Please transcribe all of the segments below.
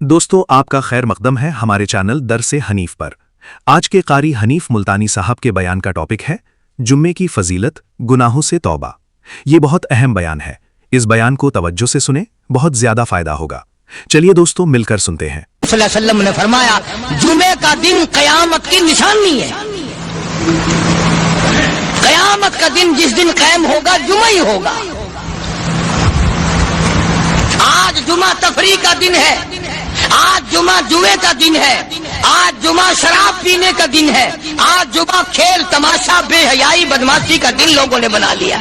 دوستو آپ کا خیر مقدم ہے ہمارے چینل درس حنیف پر۔ آج کے قاری حنیف ملتانی صاحب کے بیان کا ٹاپک ہے جمعے کی فضیلت، گناہوں سے توبہ۔ یہ بہت اہم بیان ہے، اس بیان کو توجہ سے سنیں، بہت زیادہ فائدہ ہوگا۔ چلیے دوستو مل کر سنتے ہیں۔ صلی اللہ علیہ وسلم نے فرمایا جمعے کا دن قیامت کی نشانی ہے۔ قیامت کا دن جس دن قائم ہوگا جمعہ ہی ہوگا۔ آج جمعہ تفریح کا دن ہے، آج جمعہ جوئے کا دن ہے، آج جمعہ شراب پینے کا دن ہے، آج جمعہ کھیل تماشا بے حیائی بدماشی کا دن لوگوں نے بنا لیا۔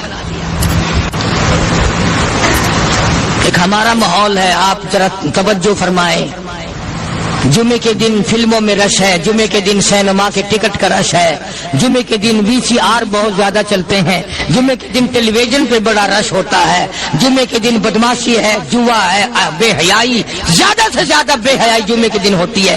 ایک ہمارا ماحول ہے، آپ ذرا توجہ فرمائیں۔ جمعے کے دن فلموں میں رش ہے، جمعے کے دن سینما کے ٹکٹ کا رش ہے، جمعے کے دن VCR بہت زیادہ چلتے ہیں، جمعے کے دن ٹیلی ویژن پہ بڑا رش ہوتا ہے، جمعے کے دن بدماشی ہے، جوا ہے، بے حیائی، زیادہ سے زیادہ بے حیائی جمعے کے دن ہوتی ہے۔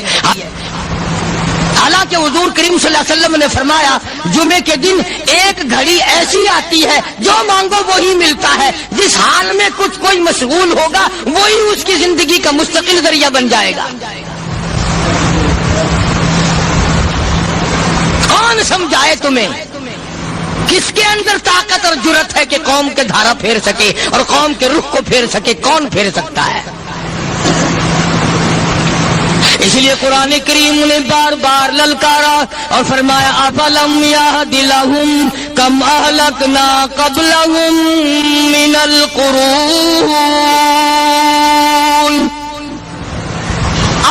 حالانکہ حضور کریم صلی اللہ علیہ وسلم نے فرمایا جمعے کے دن ایک گھڑی ایسی آتی ہے جو مانگو وہی ملتا ہے، جس حال میں کچھ کوئی مشغول ہوگا وہی اس کی زندگی کا مستقل ذریعہ بن جائے گا۔ کون سمجھائے تمہیں؟ کس کے اندر طاقت اور جرت ہے کہ قوم کے دھارا پھیر سکے اور قوم کے رخ کو پھیر سکے؟ کون پھیر سکتا ہے؟ اس لیے قرآن کریم نے بار بار للکارا اور فرمایا افلم یہد لہم کم اہلکنا قبلہم من القرون،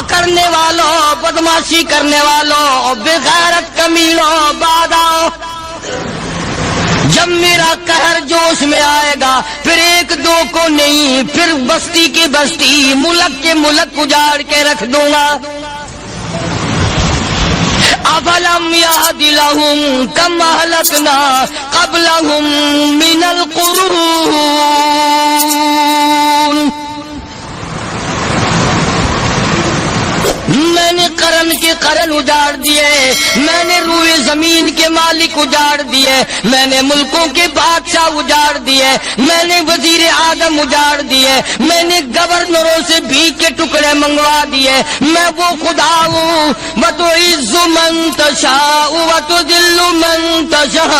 کرنے والوں، بدماشی کرنے والوں، بغیرت کمینوں، باداؤ، جب میرا قہر جوش میں آئے گا پھر ایک دو کو نہیں، پھر بستی کی بستی، ملک کے ملک اجاڑ کے رکھ دوں گا۔ افلم یہد لہم کم اہلکنا قبلہم من القرون، میں نے قرن کے قرن اجاڑ دیے، میں نے روئے زمین کے مالک اجاڑ دیے، میں نے ملکوں کے بادشاہ اجاڑ دیے، میں نے وزیر اعظم اجاڑ دیے، میں نے گورنروں سے بھیک کے ٹکڑے منگوا دیے۔ میں وہ خدا ہوں وَتُعِزُّ مَن تَشَاءُ وَتُذِلُّ مَن تَشَاءُ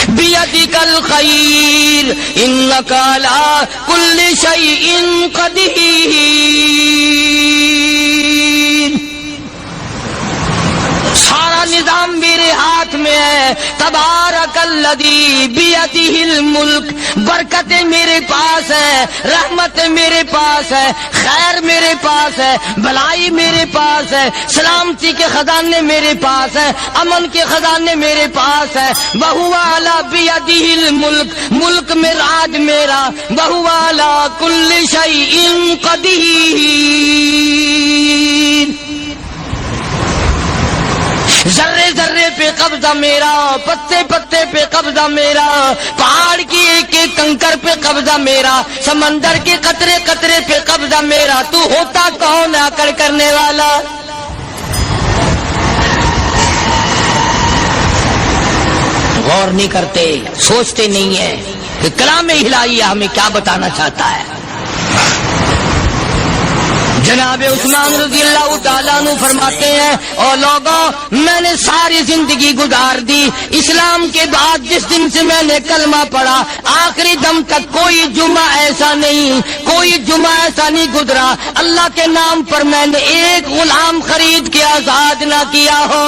بِيَدِكَ الْخَيْرُ إِنَّكَ عَلَىٰ كُلِّ شَيْءٍ قَدِيرٌ۔ سارا نظام میرے ہاتھ میں ہے۔ تبارک الذی بیدہ الملک، برکتیں میرے پاس ہے، رحمتیں میرے پاس ہے، خیر میرے پاس ہے، بھلائی میرے پاس ہے، سلامتی کے خزانے میرے پاس ہے، امن کے خزانے میرے پاس ہے۔ وہو علی بیدہ الملک، ملک میں راج میرا، وہو علی کل شیء قدیر۔ ذرے ذرے پہ قبضہ میرا، پتے پتے پہ قبضہ میرا، پہاڑ کی ایک ایک کنکر پہ قبضہ میرا، سمندر کے قطرے قطرے پہ قبضہ میرا۔ تو ہوتا کون آ کر کرنے والا؟ غور نہیں کرتے، سوچتے نہیں ہیں کہ کلام الہی ہمیں کیا بتانا چاہتا ہے۔ جناب عثمان رضی اللہ تعالیٰ عنہ فرماتے ہیں اور لوگوں میں نے ساری زندگی گزار دی، اسلام کے بعد جس دن سے میں نے کلمہ پڑھا آخری دم تک کوئی جمعہ ایسا نہیں، کوئی جمعہ ایسا نہیں گزرا اللہ کے نام پر میں نے ایک غلام خرید کے آزاد نہ کیا ہو۔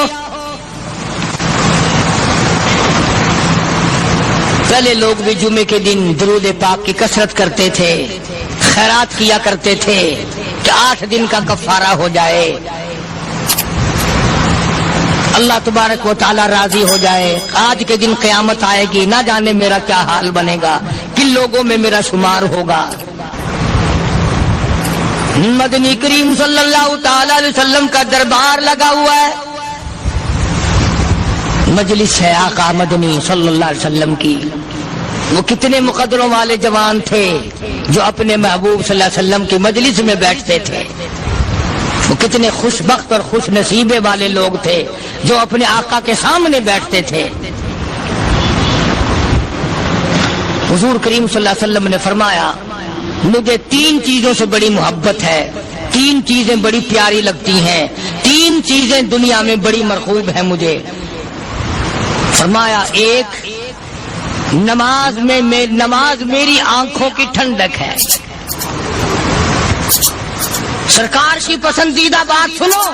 پہلے لوگ بھی جمعے کے دن درود پاک کی کثرت کرتے تھے، خیرات کیا کرتے تھے کہ 8 دن کا کفارہ ہو جائے، اللہ تبارک و تعالی راضی ہو جائے۔ آج کے دن قیامت آئے گی، نہ جانے میرا کیا حال بنے گا، کن لوگوں میں میرا شمار ہوگا۔ مدنی کریم صلی اللہ تعالی علیہ وسلم کا دربار لگا ہوا ہے، مجلس ہے آقا مدنی صلی اللہ علیہ وسلم کی۔ وہ کتنے مقدروں والے جوان تھے جو اپنے محبوب صلی اللہ علیہ وسلم کی مجلس میں بیٹھتے تھے، وہ کتنے خوش بخت اور خوش نصیبے والے لوگ تھے جو اپنے آقا کے سامنے بیٹھتے تھے۔ حضور کریم صلی اللہ علیہ وسلم نے فرمایا مجھے 3 چیزوں سے بڑی محبت ہے، 3 چیزیں بڑی پیاری لگتی ہیں، 3 چیزیں دنیا میں بڑی مرغوب ہیں مجھے۔ فرمایا ایک، نماز میری آنکھوں کی ٹھنڈک ہے۔ سرکار کی پسندیدہ بات سنو،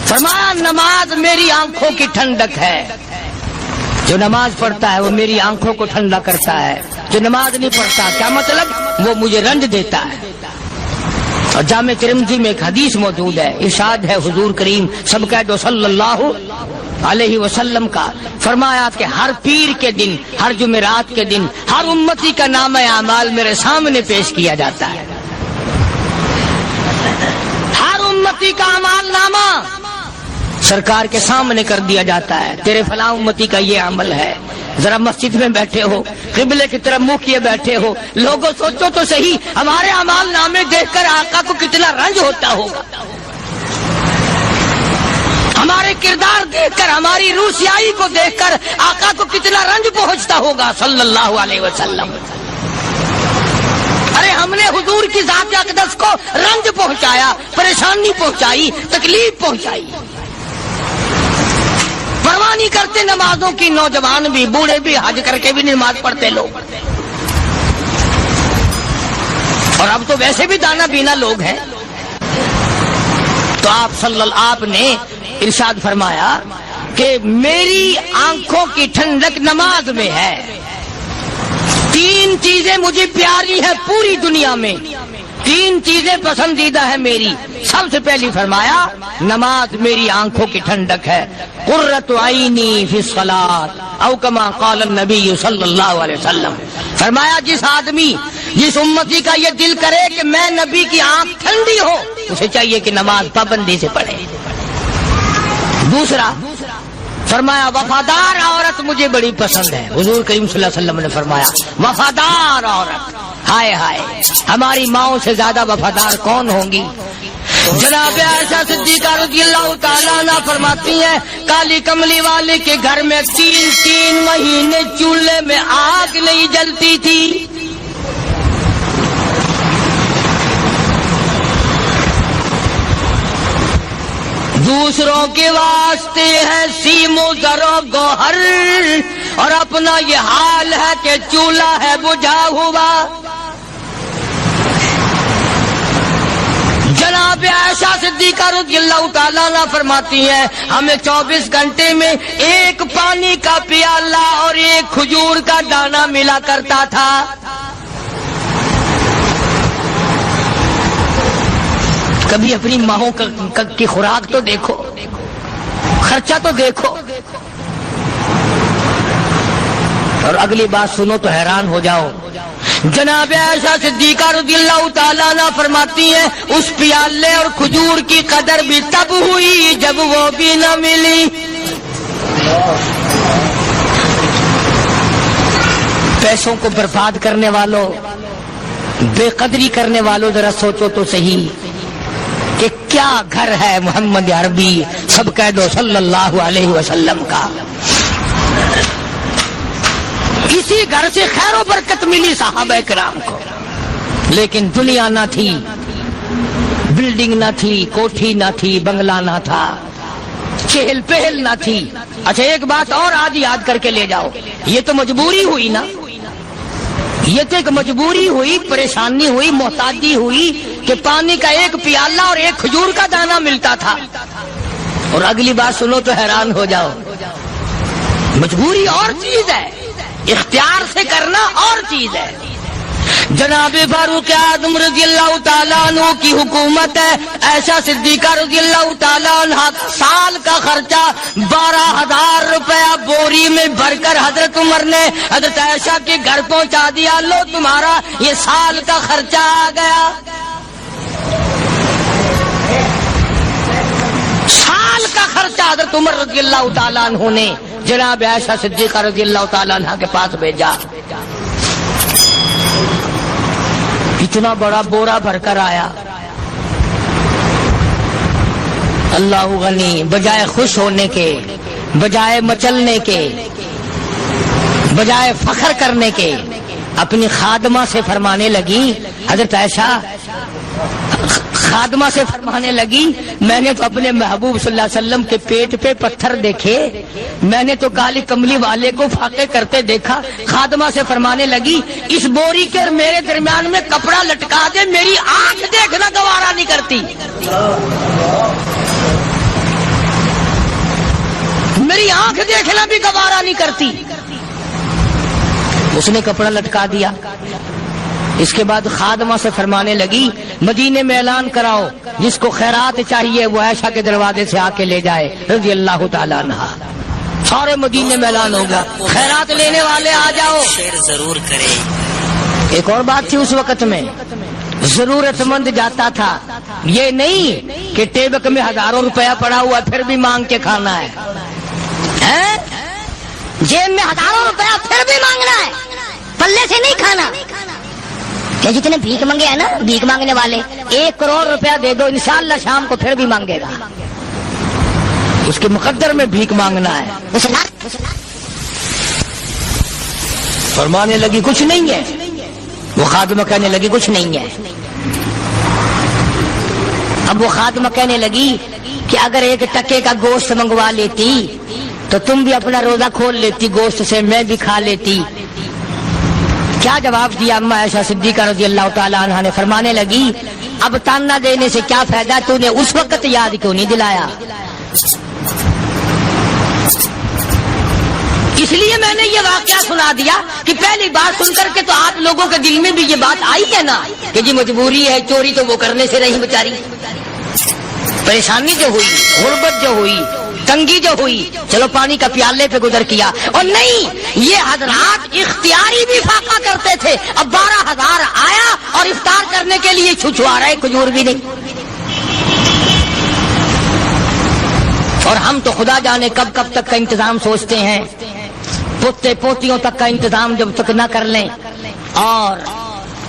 فرمایا نماز میری آنکھوں کی ٹھنڈک ہے۔ جو نماز پڑھتا ہے وہ میری آنکھوں کو ٹھنڈا کرتا ہے، جو نماز نہیں پڑھتا کیا مطلب؟ وہ مجھے رنج دیتا ہے۔ اور جامع ترمذی میں ایک حدیث موجود ہے، ارشاد ہے حضور کریم سب کہہ دو صلی اللہ علیہ وسلم کا، فرمایا کہ ہر پیر کے دن، ہر جمعرات کے دن ہر امتی کا نام اعمال میرے سامنے پیش کیا جاتا ہے۔ ہر امتی کا اعمال نامہ سرکار کے سامنے کر دیا جاتا ہے، تیرے فلاں امتی کا یہ عمل ہے۔ ذرا مسجد میں بیٹھے ہو، قبلے کی طرف منہ کیے بیٹھے ہو، لوگوں سوچو تو صحیح ہمارے اعمال نامے دیکھ کر آقا کو کتنا رنج ہوتا ہوگا، ہمارے کردار دیکھ کر، ہماری روسیائی کو دیکھ کر آقا کو کتنا رنج پہنچتا ہوگا صلی اللہ علیہ وسلم۔ ارے ہم نے حضور کی ذات اقدس کو رنج پہنچایا، پریشانی پہنچائی، تکلیف پہنچائی، پرواہ نہیں کرتے نمازوں کی، نوجوان بھی بوڑھے بھی حج کر کے بھی نماز پڑھتے لوگ، اور اب تو ویسے بھی دانا بینا لوگ ہیں۔ تو آپ نے ارشاد فرمایا کہ میری آنکھوں کی ٹھنڈک نماز میں ہے، 3 چیزیں مجھے پیاری ہیں پوری دنیا میں، 3 چیزیں پسندیدہ ہے میری۔ سب سے پہلی فرمایا نماز میری آنکھوں کی ٹھنڈک ہے، قرۃ عینی فی الصلاۃ او کما قال النبی صلی اللہ علیہ وسلم۔ فرمایا جس آدمی، جس امتی کا یہ دل کرے کہ میں نبی کی آنکھ ٹھنڈی ہو، اسے چاہیے کہ نماز پابندی سے پڑھے۔ دوسرا فرمایا وفادار عورت مجھے بڑی پسند ہے، حضور کریم صلی اللہ علیہ وسلم نے فرمایا وفادار عورت، ہائے ہائے ہماری ماؤں سے زیادہ وفادار کون ہوں گی؟ جناب عائشہ صدیقہ رضی اللہ تعالیٰ عنہ فرماتی ہیں کالی کملی والے کے گھر میں 3 مہینے چولہے میں آگ نہیں جلتی تھی۔ دوسروں کے واسطے ہے سیم و زر و گوہر، اور اپنا یہ حال ہے کہ چولہا ہے بجھا ہوا۔ جناب عائشہ صدیقہ رضی اللہ تعالیٰ عنہ فرماتی ہیں ہمیں 24 گھنٹے میں 1 پانی کا پیالہ اور 1 کھجور کا دانہ ملا کرتا تھا۔ کبھی اپنی ماہوں کی خوراک تو دیکھو، خرچہ تو دیکھو، اور اگلی بات سنو تو حیران ہو جاؤ۔ جناب عائشہ صدیقہ رضی اللہ تعالیٰ عنہ فرماتی ہیں اس پیالے اور کھجور کی قدر بھی تب ہوئی جب وہ بھی نہ ملی۔ پیسوں کو برباد کرنے والوں، بے قدری کرنے والوں، ذرا سوچو تو صحیح کہ کیا گھر ہے محمد عربی سب کہہ دو صلی اللہ علیہ وسلم کا۔ اسی گھر سے خیر و برکت ملی صحابہ کرام کو، لیکن دنیا نہ تھی، بلڈنگ نہ تھی، کوٹھی نہ تھی، بنگلہ نہ تھا، چہل پہل نہ تھی۔ اچھا ایک بات اور آج یاد کر کے لے جاؤ، یہ تو مجبوری ہوئی نا، یہ تو ایک مجبوری ہوئی، پریشانی ہوئی، محتاجی ہوئی کہ پانی کا 1 پیالہ اور 1 کھجور کا دانہ ملتا تھا۔ اور اگلی بات سنو تو حیران ہو جاؤ، مجبوری اور چیز ہے، اختیار سے کرنا اور چیز ہے۔ جناب فاروق اعظم رضی اللہ تعالیٰ عنہ کی حکومت ہے، عائشہ صدیقہ رضی اللہ تعالیٰ عنہ سال کا خرچہ 12,000 روپیہ بوری میں بھر کر حضرت عمر نے حضرت عائشہ کے گھر پہنچا دیا، لو تمہارا یہ سال کا خرچہ آ گیا۔ سال کا خرچہ حضرت عمر رضی اللہ تعالیٰ عنہ نے جناب عائشہ صدیقہ رضی اللہ تعالیٰ عنہ کے پاس بھیجا۔ اتنا بڑا بورا بھر کر آیا، اللہ غنی، بجائے خوش ہونے کے، بجائے مچلنے کے، بجائے فخر کرنے کے، اپنی خادمہ سے فرمانے لگی، حضرت عائشہ خادمہ سے فرمانے لگی، میں نے تو اپنے محبوب صلی اللہ علیہ وسلم کے پیٹ پہ پتھر دیکھے، میں نے تو کالی کملی والے کو فاقے کرتے دیکھا۔ خادمہ سے فرمانے لگی، اس بوری کے اور میرے درمیان میں کپڑا لٹکا دے، میری آنکھ دیکھنا گوارا نہیں کرتی، میری آنکھ دیکھنا بھی گوارا نہیں کرتی۔ اس نے کپڑا لٹکا دیا۔ اس کے بعد خادمہ سے فرمانے لگی، مدینے میں اعلان کراؤ، جس کو خیرات چاہیے وہ عائشہ کے دروازے سے آ کے لے جائے رضی اللہ تعالیٰ عنہ۔ سارے مدینے میں اعلان ہوگا، خیرات لینے والے آ جاؤ۔ شیئر ضرور کریں۔ ایک اور بات تھی اس وقت میں، ضرورت مند جاتا تھا، یہ نہیں کہ ٹیبک میں ہزاروں روپیہ پڑا ہوا پھر بھی مانگ کے کھانا ہے، جیب میں ہزاروں روپیہ پھر بھی مانگنا ہے، پلے سے نہیں کھانا۔ کہ جتنے بھیک مانگے ہیں نا، بھیک مانگنے والے، 1 کروڑ روپیہ دے دو انشاءاللہ شام کو پھر بھی مانگے گا، اس کے مقدر میں بھیک مانگنا ہے۔ فرمانے لگی کچھ نہیں ہے، وہ خادمہ کہنے لگی کچھ نہیں ہے۔ اب وہ خادمہ کہنے لگی کہ اگر 1 ٹکے کا گوشت منگوا لیتی تو تم بھی اپنا روزہ کھول لیتی، گوشت سے میں بھی کھا لیتی۔ کیا جواب دیا اما عائشہ صدیقہ رضی اللہ تعالیٰ عنہ نے؟ فرمانے لگی، اب تانا دینے سے کیا فائدہ، تو نے اس وقت یاد کیوں نہیں دلایا؟ اس لیے میں نے یہ واقعہ سنا دیا کہ پہلی بات سن کر کے تو آپ لوگوں کے دل میں بھی یہ بات آئی ہے نا کہ جی مجبوری ہے، چوری تو وہ کرنے سے رہی بیچاری، پریشانی جو ہوئی، غربت جو ہوئی، تنگی جو ہوئی، چلو پانی کا پیالے پہ گزر کیا۔ اور نہیں، یہ حضرات اختیاری بھی فاقہ کرتے تھے۔ اب 12,000 آیا اور افطار کرنے کے لیے چھچوا رہے، کھجور بھی نہیں۔ اور ہم تو خدا جانے کب کب تک کا انتظام سوچتے ہیں، پوتے پوتیوں تک کا انتظام جب تک نہ کر لیں اور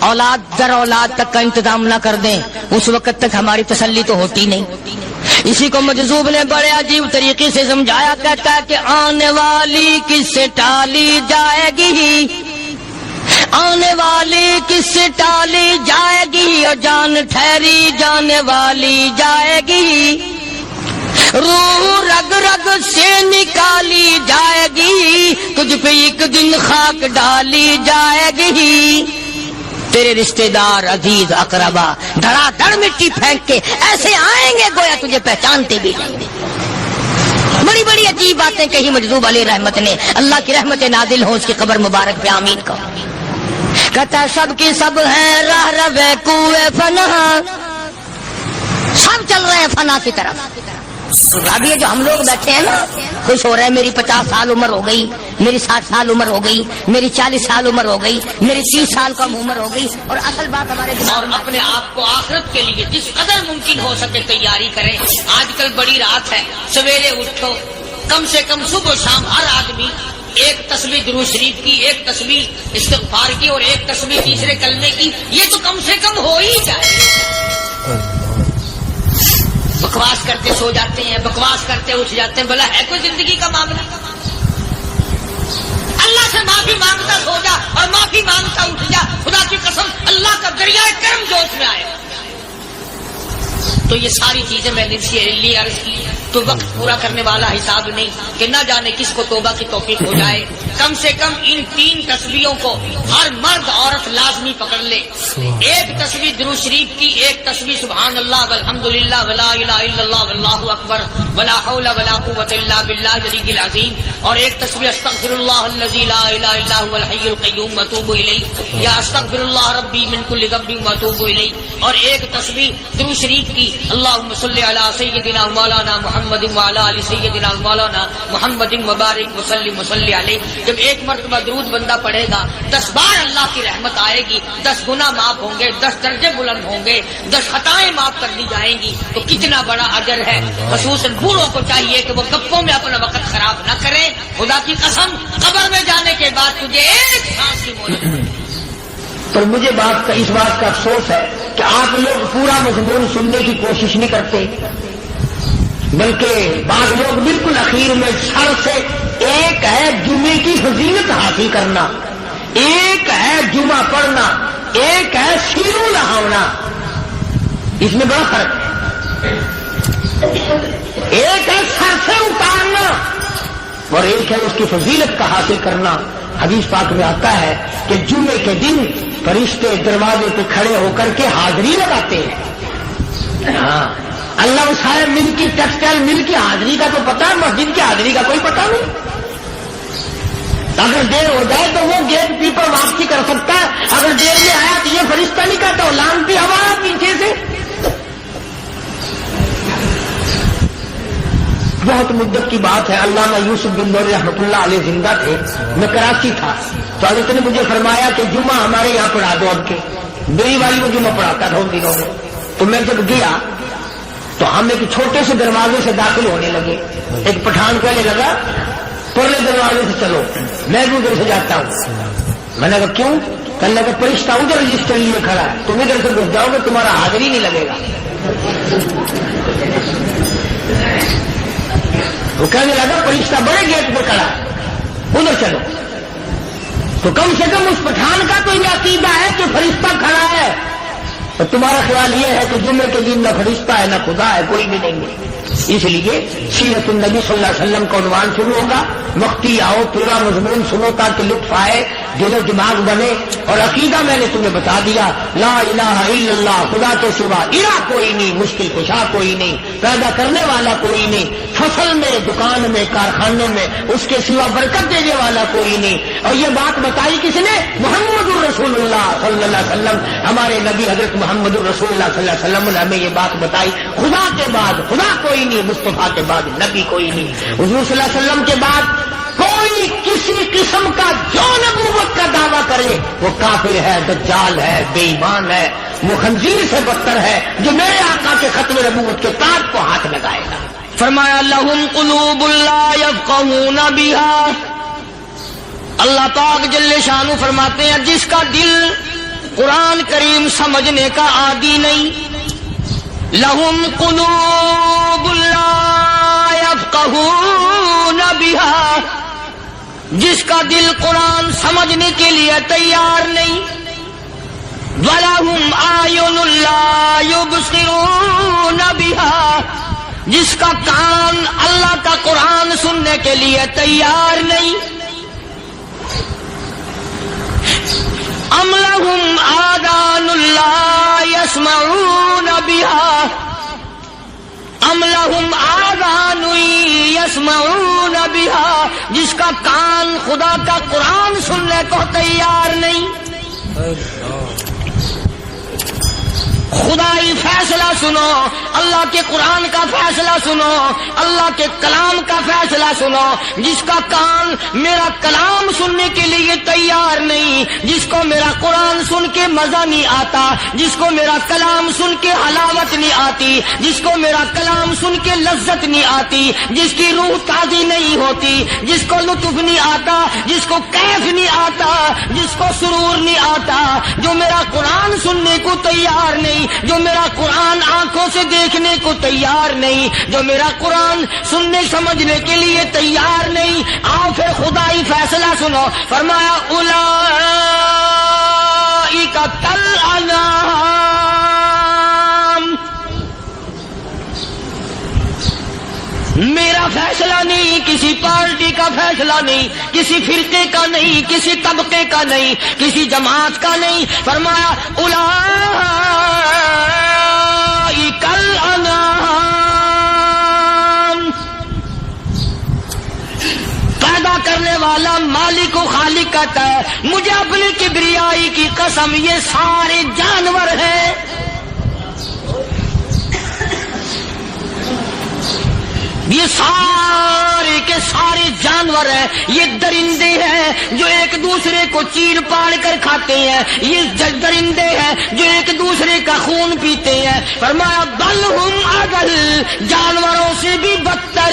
اولاد در اولاد تک کا انتظام نہ کر دیں، اس وقت تک ہماری تسلی تو ہوتی نہیں۔ اسی کو مجذوب نے بڑے عجیب طریقے سے سمجھایا، کہتا ہے کہ آنے والی کس سے ٹالی جائے گی، آنے والی کس سے ٹالی جائے گی، اور جان ٹھہری جانے والی جائے گی، روح رگ رگ سے نکالی جائے گی، تجھ پہ ایک دن خاک ڈالی جائے گی۔ تیرے رشتہ دار عزیز اقربا دھڑا دھڑ مٹی پھینک کے ایسے آئیں گے گویا تجھے پہچانتے بھی نہیں۔ بڑی بڑی عجیب باتیں کہی مجذوب علیہ رحمت نے، اللہ کی رحمت نازل ہو اس کی قبر مبارک پہ آمین کہو۔ کہتا سب کی سب ہیں راہ روے کوئے فنا، سب چل رہے ہیں فنا کی طرف۔ اب یہ جو ہم لوگ بیٹھے ہیں نا، خوش ہو رہے ہیں، میری 50 سال عمر ہو گئی، میری 60 سال عمر ہو گئی، میری 40 سال عمر ہو گئی، میری 30 سال کم عمر ہو گئی، اور اصل بات ہمارے اور اپنے آپ کو آخرت کے لیے جس قدر ممکن ہو سکے تیاری کریں۔ آج کل بڑی رات ہے، سویرے اٹھو، کم سے کم صبح و شام ہر آدمی 1 تسبیح درود شریف کی، 1 تسبیح استغفار کی، اور 1 تسبیح تیسرے کلمے کی، یہ تو کم سے کم ہو ہی جائے۔ بکواس کرتے سو جاتے ہیں، بکواس کرتے اٹھ جاتے ہیں، بھلا ہے کوئی زندگی کا معاملہ؟ اللہ سے معافی مانگتا سو جا اور معافی مانگتا اٹھ جا، خدا کی قسم اللہ کا دریائے کرم جوش میں آئے۔ تو یہ ساری چیزیں میں نے لیے عرض کی، تو وقت پورا کرنے والا حساب نہیں کہ نہ جانے کس کو توبہ کی توفیق ہو جائے۔ کم سے کم ان 3 تسبیحوں کو ہر مرد عورت لازمی پکڑ لے۔ 1 تسبیح درود شریف کی، 1 تسبیح سبحان اللہ والحمدللہ ولا الہ الا اللہ واللہ اکبر ولا حول ولا قوۃ الا باللہ العلی العظیم، اور 1 تسبیح استغفر اللہ الذی لا الہ الا هو الحی القیوم واتوب الیہ، یا استغفر اللہ ربی من کل ذنب واتوب الیہ، اور 1 تسبیح درود شریف کی اللہم صلی علی سیدنا مولانا محمد وعلی آل سیدنا مولانا محمد مبارک وسلم وصلی علیہ۔ جب 1 مرتبہ درود بندہ پڑھے گا 10 بار اللہ کی رحمت آئے گی، 10 گناہ معاف ہوں گے، 10 درجے بلند ہوں گے، 10 خطائیں معاف کر دی جائیں گی، تو کتنا بڑا اجر ہے۔ خصوصاً بوڑھوں کو چاہیے کہ وہ گپوں میں اپنا وقت خراب نہ کریں۔ خدا کی قسم قبر میں جانے کے بعد تجھے 1 سانس کی مہلت۔ پر مجھے اس بات کا افسوس ہے کہ آپ لوگ پورا مضمون سننے کی کوشش نہیں کرتے، بلکہ بعض لوگ بالکل اخیر میں سر سے ایک ہے جمعے کی فضیلت حاصل کرنا، ایک ہے جمعہ پڑھنا، ایک ہے سینوں نہاونا، اس میں بڑا فرق ہے۔ ایک ہے سر سے اتارنا اور ایک ہے اس کی فضیلت کا حاصل کرنا۔ حدیث پاک میں آتا ہے کہ جمعے کے دن فرشتے دروازے پہ کھڑے ہو کر کے حاضری لگاتے ہیں۔ ہاں، اللہ صاحب مل کی ٹیکسٹائل مل کی حاضری کا تو پتا ہے، مسجد کی حاضری کا کوئی پتا نہیں۔ اگر دیر ہو جائے تو وہ گیٹ کیپر واپسی کر سکتا ہے، اگر دیر میں آیا تو یہ فرشتہ نہیں کہتا، وہ لانتی ہوا پیچھے سے۔ بہت مدت کی بات ہے، علامہ یوسف بن نور رحمۃ اللہ علیہ زندہ تھے، میں کراچی تھا تو حضرت نے مجھے فرمایا کہ جمعہ ہمارے یہاں پڑھا دو اب کے۔ میری والی وہ جمعہ پڑھاتا تھا ان دنوں میں، تو میں جب گیا تو ہم ایک چھوٹے سے دروازے سے داخل ہونے لگے۔ ایک پٹھان کہنے لگا پرلے دروازے سے چلو، میں بھی ادھر سے جاتا ہوں۔ میں نے کہا کیوں؟ کہنے لگا فرشتہ ادھر رجسٹر لیے کھڑا ہے، تم ادھر سے گھس جاؤ گے تمہارا حاضر ہی نہیں لگے گا۔ وہ کہنے لگا فرشتہ بڑے گیٹ پہ کھڑا ہے، ادھر چلو۔ تو کم سے کم اس پٹھان کا تو یہ عقیدہ ہے کہ فرشتہ کھڑا ہے، اور تمہارا خیال یہ ہے کہ جمعے کے دن نہ فرشتہ ہے نہ خدا ہے، کوئی بھی نہیں ہے۔ اس لیے سیرت النبی صلی اللہ علیہ وسلم کا عنوان شروع ہوگا، مفتی آؤ پورا مضمون سنو تاکہ لطف آئے، دل و دماغ بنے۔ اور عقیدہ میں نے تمہیں بتا دیا، لا الہ الا اللہ، خدا کے سوا الہ کوئی نہیں، مشکل کشا کوئی نہیں، پیدا کرنے والا کوئی نہیں، فصل میں دکان میں کارخانے میں اس کے سوا برکت دینے والا کوئی نہیں۔ اور یہ بات بتائی کس نے؟ محمد الرسول اللہ صلی اللہ علیہ وسلم، ہمارے نبی حضرت محمد الرسول اللہ صلی اللہ علیہ وسلم نے ہمیں یہ بات بتائی، خدا کے بعد خدا کوئی نہیں، مصطفیٰ کے بعد نبی کوئی نہیں، حضور صلی اللہ علیہ وسلم کے بعد کوئی کسی قسم کا جو نبوت کا دعویٰ کرے وہ کافر ہے، دجال ہے، بے ایمان ہے، وہ خنزیر سے بدتر ہے جو میرے آقا کے ختم نبوت کے تاج کو ہاتھ لگائے گا۔ فرمایا لہم قلوب لا یفقہون بہا، اللہ پاک جل شانہ فرماتے ہیں جس کا دل قرآن کریم سمجھنے کا عادی نہیں، لہم قلوب لا یفقہون بہا، جس کا دل قرآن سمجھنے کے لیے تیار نہیں، وَلَهُمْ أَعْيُنٌ لَا يُبْصِرُونَ بِهَا، جس کا کان اللہ کا قرآن سننے کے لیے تیار نہیں، أَمْ لَهُمْ آذَانٌ لَا يَسْمَعُونَ بِهَا، أَمْ لَهُمْ آذَانٌ يَسْمَعُونَ بِهَا، جس کا کان خدا کا قرآن سننے کو تیار نہیں۔ خدائی فیصلہ سنو، اللہ کے قرآن کا فیصلہ سنو، اللہ کے کلام کا فیصلہ سنو۔ جس کا کان میرا کلام سننے کے لیے تیار نہیں، جس کو میرا قرآن سن کے مزہ نہیں آتا، جس کو میرا کلام سن کے حلاوت نہیں آتی، جس کو میرا کلام سن کے لذت نہیں آتی، جس کی روح تازی نہیں ہوتی، جس کو لطف نہیں آتا، جس کو کیف نہیں آتا، جس کو سرور نہیں آتا، جو میرا قرآن سننے کو تیار نہیں، جو میرا قرآن آنکھوں سے دیکھنے کو تیار نہیں، جو میرا قرآن سننے سمجھنے کے لیے تیار نہیں، آؤ پھر خدائی فیصلہ سنو۔ فرمایا اولئک کالانعام، میرا فیصلہ نہیں، کسی پارٹی کا فیصلہ نہیں، کسی فرقے کا نہیں، کسی طبقے کا نہیں، کسی جماعت کا نہیں۔ فرمایا اولئک الانعام، پیدا کرنے والا مالک و خالق کہتا ہے مجھے اپنی کبریائی کی قسم یہ سارے جانور ہیں، یہ سارے کے سارے جانور ہیں، یہ درندے ہیں جو ایک دوسرے کو چیر پاڑ کر کھاتے ہیں، یہ درندے ہیں جو ایک دوسرے کا خون پیتے ہیں۔ فرمایا بل ہم اضل، جانوروں سے بھی بدتر۔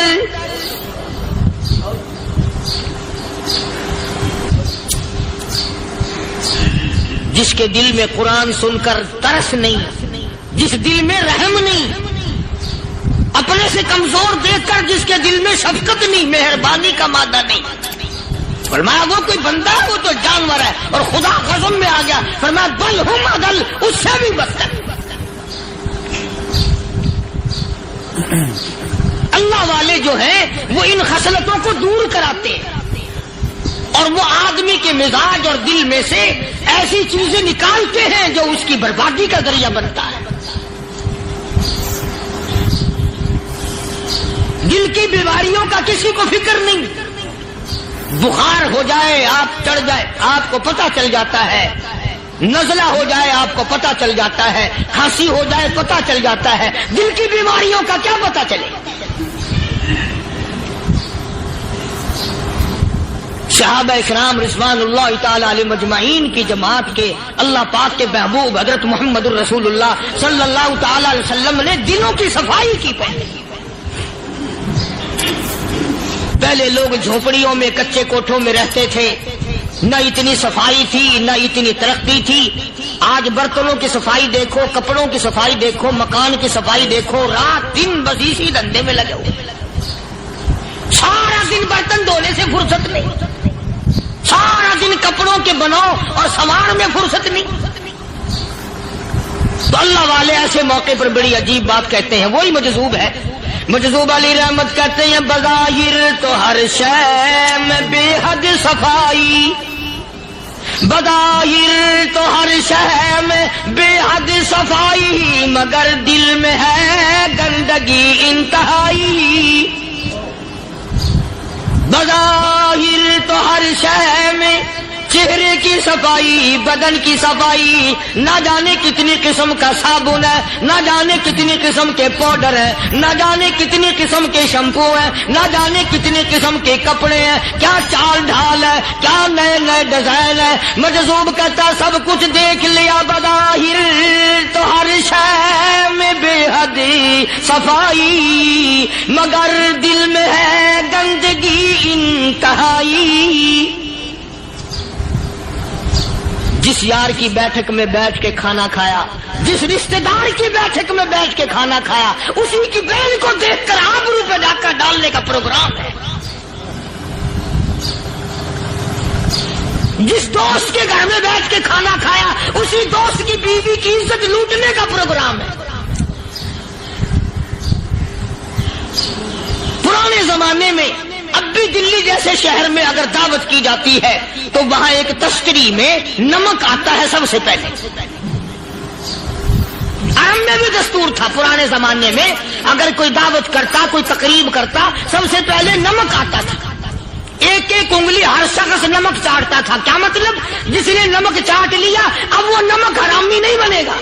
جس کے دل میں قرآن سن کر ترس نہیں، جس دل میں رحم نہیں، اپنے سے کمزور دیکھ کر جس کے دل میں شفقت نہیں، مہربانی کا مادہ نہیں، فرمایا وہ کوئی بندہ ہے، وہ تو جانور ہے. اور خدا قسم میں آ گیا، فرمایا بل ہم اضل، اس سے بھی بدتر. اللہ والے جو ہیں وہ ان خصلتوں کو دور کراتے ہیں، اور وہ آدمی کے مزاج اور دل میں سے ایسی چیزیں نکالتے ہیں جو اس کی بربادی کا ذریعہ بنتا ہے. دل کی بیماریوں کا کسی کو فکر نہیں. بخار ہو جائے، آپ چڑھ جائے، آپ کو پتہ چل جاتا ہے. نزلہ ہو جائے، آپ کو پتہ چل جاتا ہے. کھانسی ہو جائے، پتہ چل جاتا ہے. دل کی بیماریوں کا کیا پتہ چلے؟ صحابہ اکرام رضوان اللہ تعالی علیہم اجمعین کی جماعت کے اللہ پاک کے محبوب حضرت محمد الرسول اللہ صلی اللہ تعالی علیہ وسلم نے دلوں کی صفائی کی. پہلے لوگ جھونپڑیوں میں کچے کوٹھوں میں رہتے تھے، نہ اتنی صفائی تھی نہ اتنی ترقی تھی. آج برتنوں کی صفائی دیکھو، کپڑوں کی صفائی دیکھو، مکان کی صفائی دیکھو، رات دن بس اسی دھندے میں لگے ہوئے. سارا دن برتن دھونے سے فرصت نہیں، سارا دن کپڑوں کے بناؤ اور سنوار میں فرصت نہیں. تو اللہ والے ایسے موقع پر بڑی عجیب بات کہتے ہیں. وہی مجذوب ہے، مجذوب علی رحمت کہتے ہیں بظاہر تو ہر شے میں بے حد صفائی، بظاہر تو ہر شے میں بے حد صفائی، مگر دل میں ہے گندگی انتہائی. بظاہر تو ہر شے میں چہرے کی صفائی، بدن کی صفائی، نہ جانے کتنی قسم کا صابن ہے، نہ جانے کتنی قسم کے پاؤڈر ہے، نہ جانے کتنی قسم کے شیمپو ہے، نہ جانے کتنی قسم کے کپڑے ہیں، کیا چال ڈھال ہے، کیا نئے نئے ڈیزائن ہے. مجذوب کہتا سب کچھ دیکھ لیا، بظاہر تو ہر شے میں بے حد صفائی، مگر دل میں ہے گندگی انتہائی. جس یار کی بیٹھک میں بیٹھ کے کھانا کھایا، جس رشتہ دار کی بیٹھک میں بیٹھ کے کھانا کھایا، اسی کی بہن کو دیکھ کر آبرو پہ ڈاکہ ڈالنے کا پروگرام ہے. جس دوست کے گھر میں بیٹھ کے کھانا کھایا، اسی دوست کی بیوی کی عزت لوٹنے کا پروگرام ہے. پرانے زمانے میں اب بھی دلی جیسے شہر میں اگر دعوت کی جاتی ہے تو وہاں ایک تشکری میں نمک آتا ہے سب سے پہلے. عرب میں بھی دستور تھا پرانے زمانے میں، اگر کوئی دعوت کرتا، کوئی تقریب کرتا، سب سے پہلے نمک آتا تھا. ایک ایک انگلی ہر شخص نمک چاٹتا تھا. کیا مطلب؟ جس نے نمک چاٹ لیا اب وہ نمک حرامی نہیں بنے گا.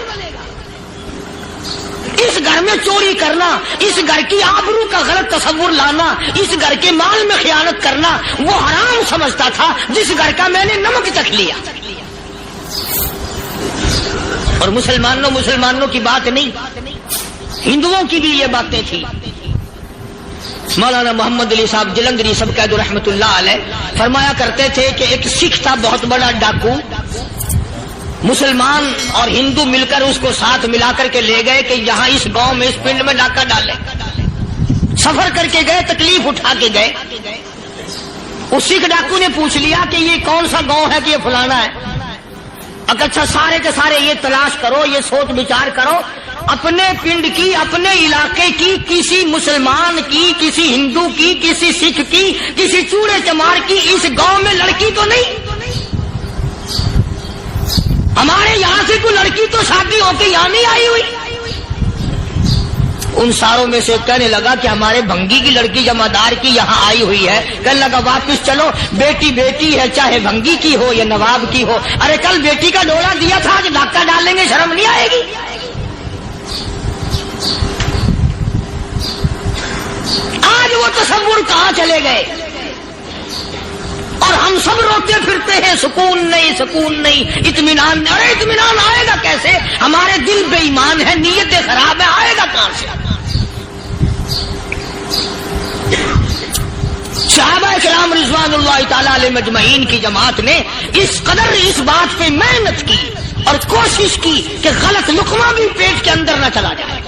اس گھر میں چوری کرنا، اس گھر کی آبرو کا غلط تصور لانا، اس گھر کے مال میں خیانت کرنا وہ حرام سمجھتا تھا جس گھر کا میں نے نمک چکھ لیا. اور مسلمانوں کی بات نہیں، ہندوؤں کی بھی یہ باتیں تھی. مولانا محمد علی صاحب جلندری سب قید رحمت اللہ علیہ فرمایا کرتے تھے کہ ایک سکھ تھا بہت بڑا ڈاکو، مسلمان اور ہندو مل کر اس کو ساتھ ملا کر کے لے گئے کہ یہاں اس گاؤں میں اس پنڈ میں ڈاکہ ڈالے. سفر کر کے گئے، تکلیف اٹھا کے گئے. اس سکھ ڈاکو نے پوچھ لیا کہ یہ کون سا گاؤں ہے کہ یہ فلانا ہے. اچھا سارے کے سارے یہ تلاش کرو، یہ سوچ بچار کرو، اپنے پنڈ کی، اپنے علاقے کی، کسی مسلمان کی، کسی ہندو کی، کسی سکھ کی، کسی چوڑے چمار کی اس گاؤں میں لڑکی تو نہیں. ہمارے یہاں سے کوئی لڑکی تو شادی ہو کے یہاں نہیں آئی ہوئی. ان ساروں میں سے کہنے لگا کہ ہمارے بھنگی کی لڑکی جمادار کی یہاں آئی ہوئی ہے. کہنے لگا واپس چلو، بیٹی بیٹی ہے چاہے بھنگی کی ہو یا نواب کی ہو. ارے کل بیٹی کا ڈولا دیا تھا، آج ڈاکہ ڈالیں گے، شرم نہیں آئے گی؟ آج وہ تصور کہاں چلے گئے؟ اور ہم سب روتے پھرتے ہیں سکون نہیں، سکون نہیں، اطمینان نہیں. ارے اطمینان آئے گا کیسے؟ ہمارے دل بے ایمان ہے، نیتیں خراب ہے، آئے گا کہاں سے؟ صحابہ کرام رضوان اللہ تعالی علیہم اجمعین کی جماعت نے اس قدر اس بات پہ محنت کی اور کوشش کی کہ غلط لقمہ بھی پیٹ کے اندر نہ چلا جائے.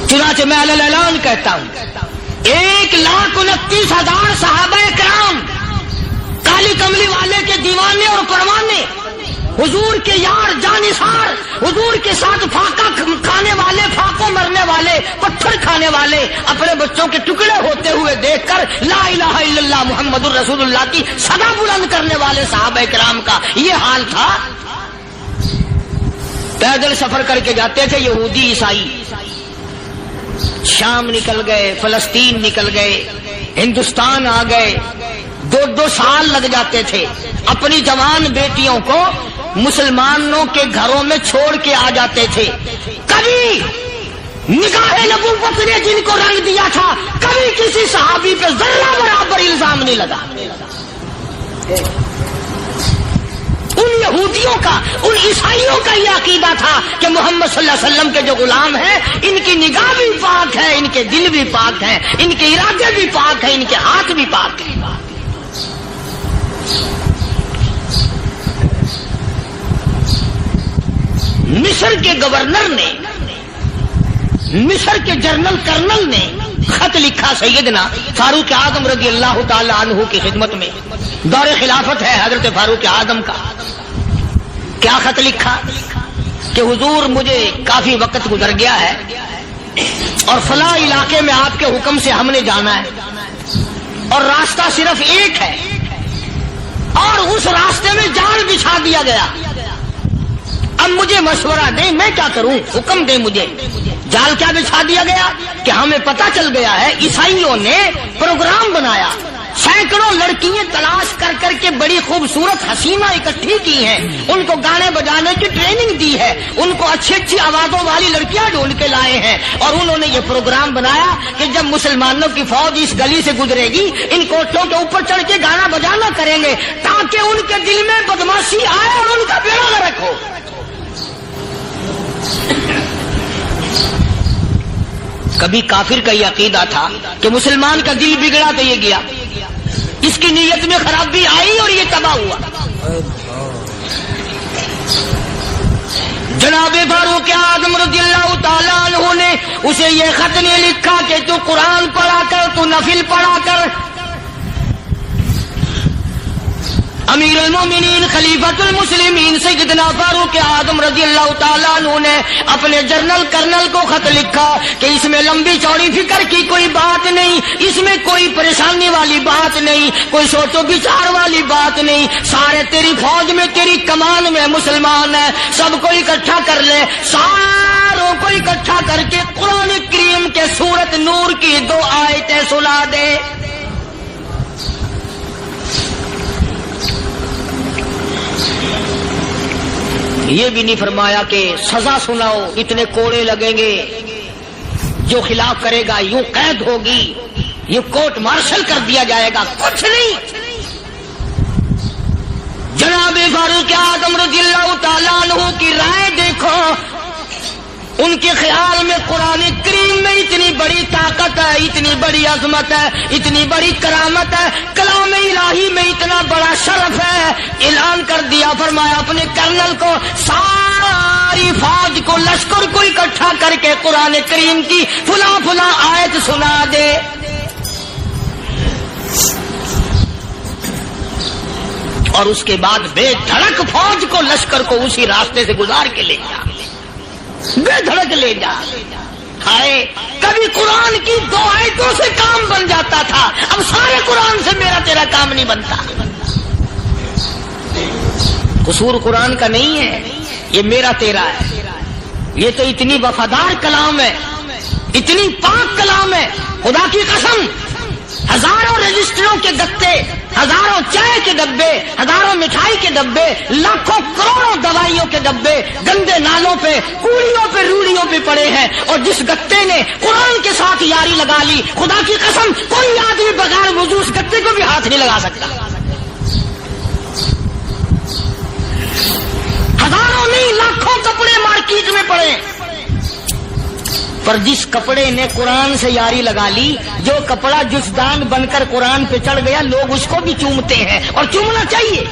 چنانچہ میں اعلان کہتا ہوں 1,29,000 صحابہ کرام کالی کملی والے کے دیوانے اور پروانے، حضور کے یار جانثار، حضور کے ساتھ فاقہ کھانے والے، فاقوں مرنے والے، پتھر کھانے والے اپنے بچوں کے ٹکڑے ہوتے ہوئے دیکھ کر لا الہ الا اللہ محمد الرسول اللہ کی صدا بلند کرنے والے صحابہ کرام کا یہ حال تھا۔ پیدل سفر کر کے جاتے تھے یہودی عیسائی، شام نکل گئے، فلسطین نکل گئے، ہندوستان آ گئے، 2 سال لگ جاتے تھے، اپنی جوان بیٹیوں کو مسلمانوں کے گھروں میں چھوڑ کے آ جاتے تھے۔ کبھی نگاہ نبوت نے جن کو رنگ دیا تھا، کبھی کسی صحابی پہ ذرہ برابر الزام نہیں لگا۔ ان یہودیوں کا، ان عیسائیوں کا یہ عقیدہ تھا کہ محمد صلی اللہ علیہ وسلم کے جو غلام ہیں ان کی نگاہ بھی پاک ہے، ان کے دل بھی پاک ہیں، ان کے ارادے بھی پاک ہیں، ان کے ہاتھ بھی پاک ہیں۔ مصر کے گورنر نے، مصر کے جنرل کرنل نے خط لکھا سیدنا فاروق اعظم رضی اللہ تعالی عنہ کی خدمت میں، دور خلافت ہے حضرت فاروق اعظم کا۔ کیا خط لکھا کہ حضور مجھے کافی وقت گزر گیا ہے اور فلاں علاقے میں آپ کے حکم سے ہم نے جانا ہے اور راستہ صرف ایک ہے اور اس راستے میں جال بچھا دیا گیا۔ اب مجھے مشورہ دیں میں کیا کروں، حکم دیں مجھے۔ جال کیا بچھا دیا گیا کہ ہمیں پتہ چل گیا ہے عیسائیوں نے پروگرام بنایا، سینکڑوں لڑکیاں تلاش کر کر کے بڑی خوبصورت حسینہ اکٹھی کی ہیں، ان کو گانے بجانے کی ٹریننگ دی ہے، ان کو اچھی اچھی آوازوں والی لڑکیاں ڈھونڈ کے لائے ہیں، اور انہوں نے یہ پروگرام بنایا کہ جب مسلمانوں کی فوج اس گلی سے گزرے گی ان کوٹھوں کے اوپر چڑھ کے گانا بجانا کریں گے تاکہ ان کے دل میں بدماشی آئے اور ان کا بیڑا غرق ہو۔ کبھی کافر کا یہ عقیدہ تھا کہ مسلمان کا دل بگڑا تو یہ گیا، اس کی نیت میں خرابی آئی اور یہ تباہ ہوا۔ جناب فاروق اعظم رضی اللہ تعالیٰ عنہ نے اسے یہ خط نہیں لکھا کہ تو قرآن پڑھا کر، تو نفل پڑھا کر۔ امیر المومنین خلیفۃ المسلمین سیدنا فاروق اعظم رضی اللہ تعالیٰ عنہ نے اپنے جنرل کرنل کو خط لکھا کہ اس میں لمبی چوڑی فکر کی کوئی بات نہیں، اس میں کوئی پریشانی والی بات نہیں، کوئی سوچ و بچار والی بات نہیں، سارے تیری فوج میں، تیری کمان میں مسلمان ہیں، سب کو اکٹھا کر لے، ساروں کو اکٹھا کر کے قرآن کریم کے سورت نور کی 2 آیتیں سنا دے۔ یہ بھی نہیں فرمایا کہ سزا سناؤ، اتنے کوڑے لگیں گے، جو خلاف کرے گا یوں قید ہوگی، یہ کورٹ مارشل کر دیا جائے گا، کچھ نہیں۔ جناب فاروق اعظم رضی اللہ تعالیٰ عنہ کی رائے دیکھو، ان کے خیال میں قرآن کریم میں اتنی بڑی طاقت ہے، اتنی بڑی عظمت ہے، اتنی بڑی کرامت ہے، کلام الہی میں اتنا بڑا شرف ہے۔ اعلان کر دیا، فرمایا اپنے کرنل کو ساری فوج کو، لشکر کو اکٹھا کر کے قرآن کریم کی فلاں فلاں آیت سنا دے۔ اور اس کے بعد بے دھڑک فوج کو، لشکر کو اسی راستے سے گزار کے لے جا، بے دھڑک لے جا۔ ہائے کبھی قرآن کی 2 آیتوں سے کام بن جاتا تھا، اب سارے قرآن سے میرا تیرا کام نہیں بنتا۔ قصور قرآن کا نہیں ہے، یہ میرا تیرا ہے۔ یہ تو اتنی وفادار کلام ہے، اتنی پاک کلام ہے، خدا کی قسم ہزاروں رجسٹروں کے گتے، ہزاروں چائے کے ڈبے، ہزاروں مٹھائی کے ڈبے، لاکھوں کروڑوں دوائیوں کے ڈبے گندے نالوں پہ، کوڑیوں پہ، روڑیوں پہ پڑے ہیں، اور جس گتے نے قرآن کے ساتھ یاری لگا لی، خدا کی قسم کوئی آدمی بغیر وضو اس گتے کو بھی ہاتھ نہیں لگا سکتا۔ ہزاروں نہیں لاکھوں کپڑے مارکیٹ میں پڑے، پر جس کپڑے نے قرآن سے یاری لگا لی، جو کپڑا جزدان بن کر قرآن پہ چڑھ گیا، لوگ اس کو بھی چومتے ہیں، اور چومنا چاہیے۔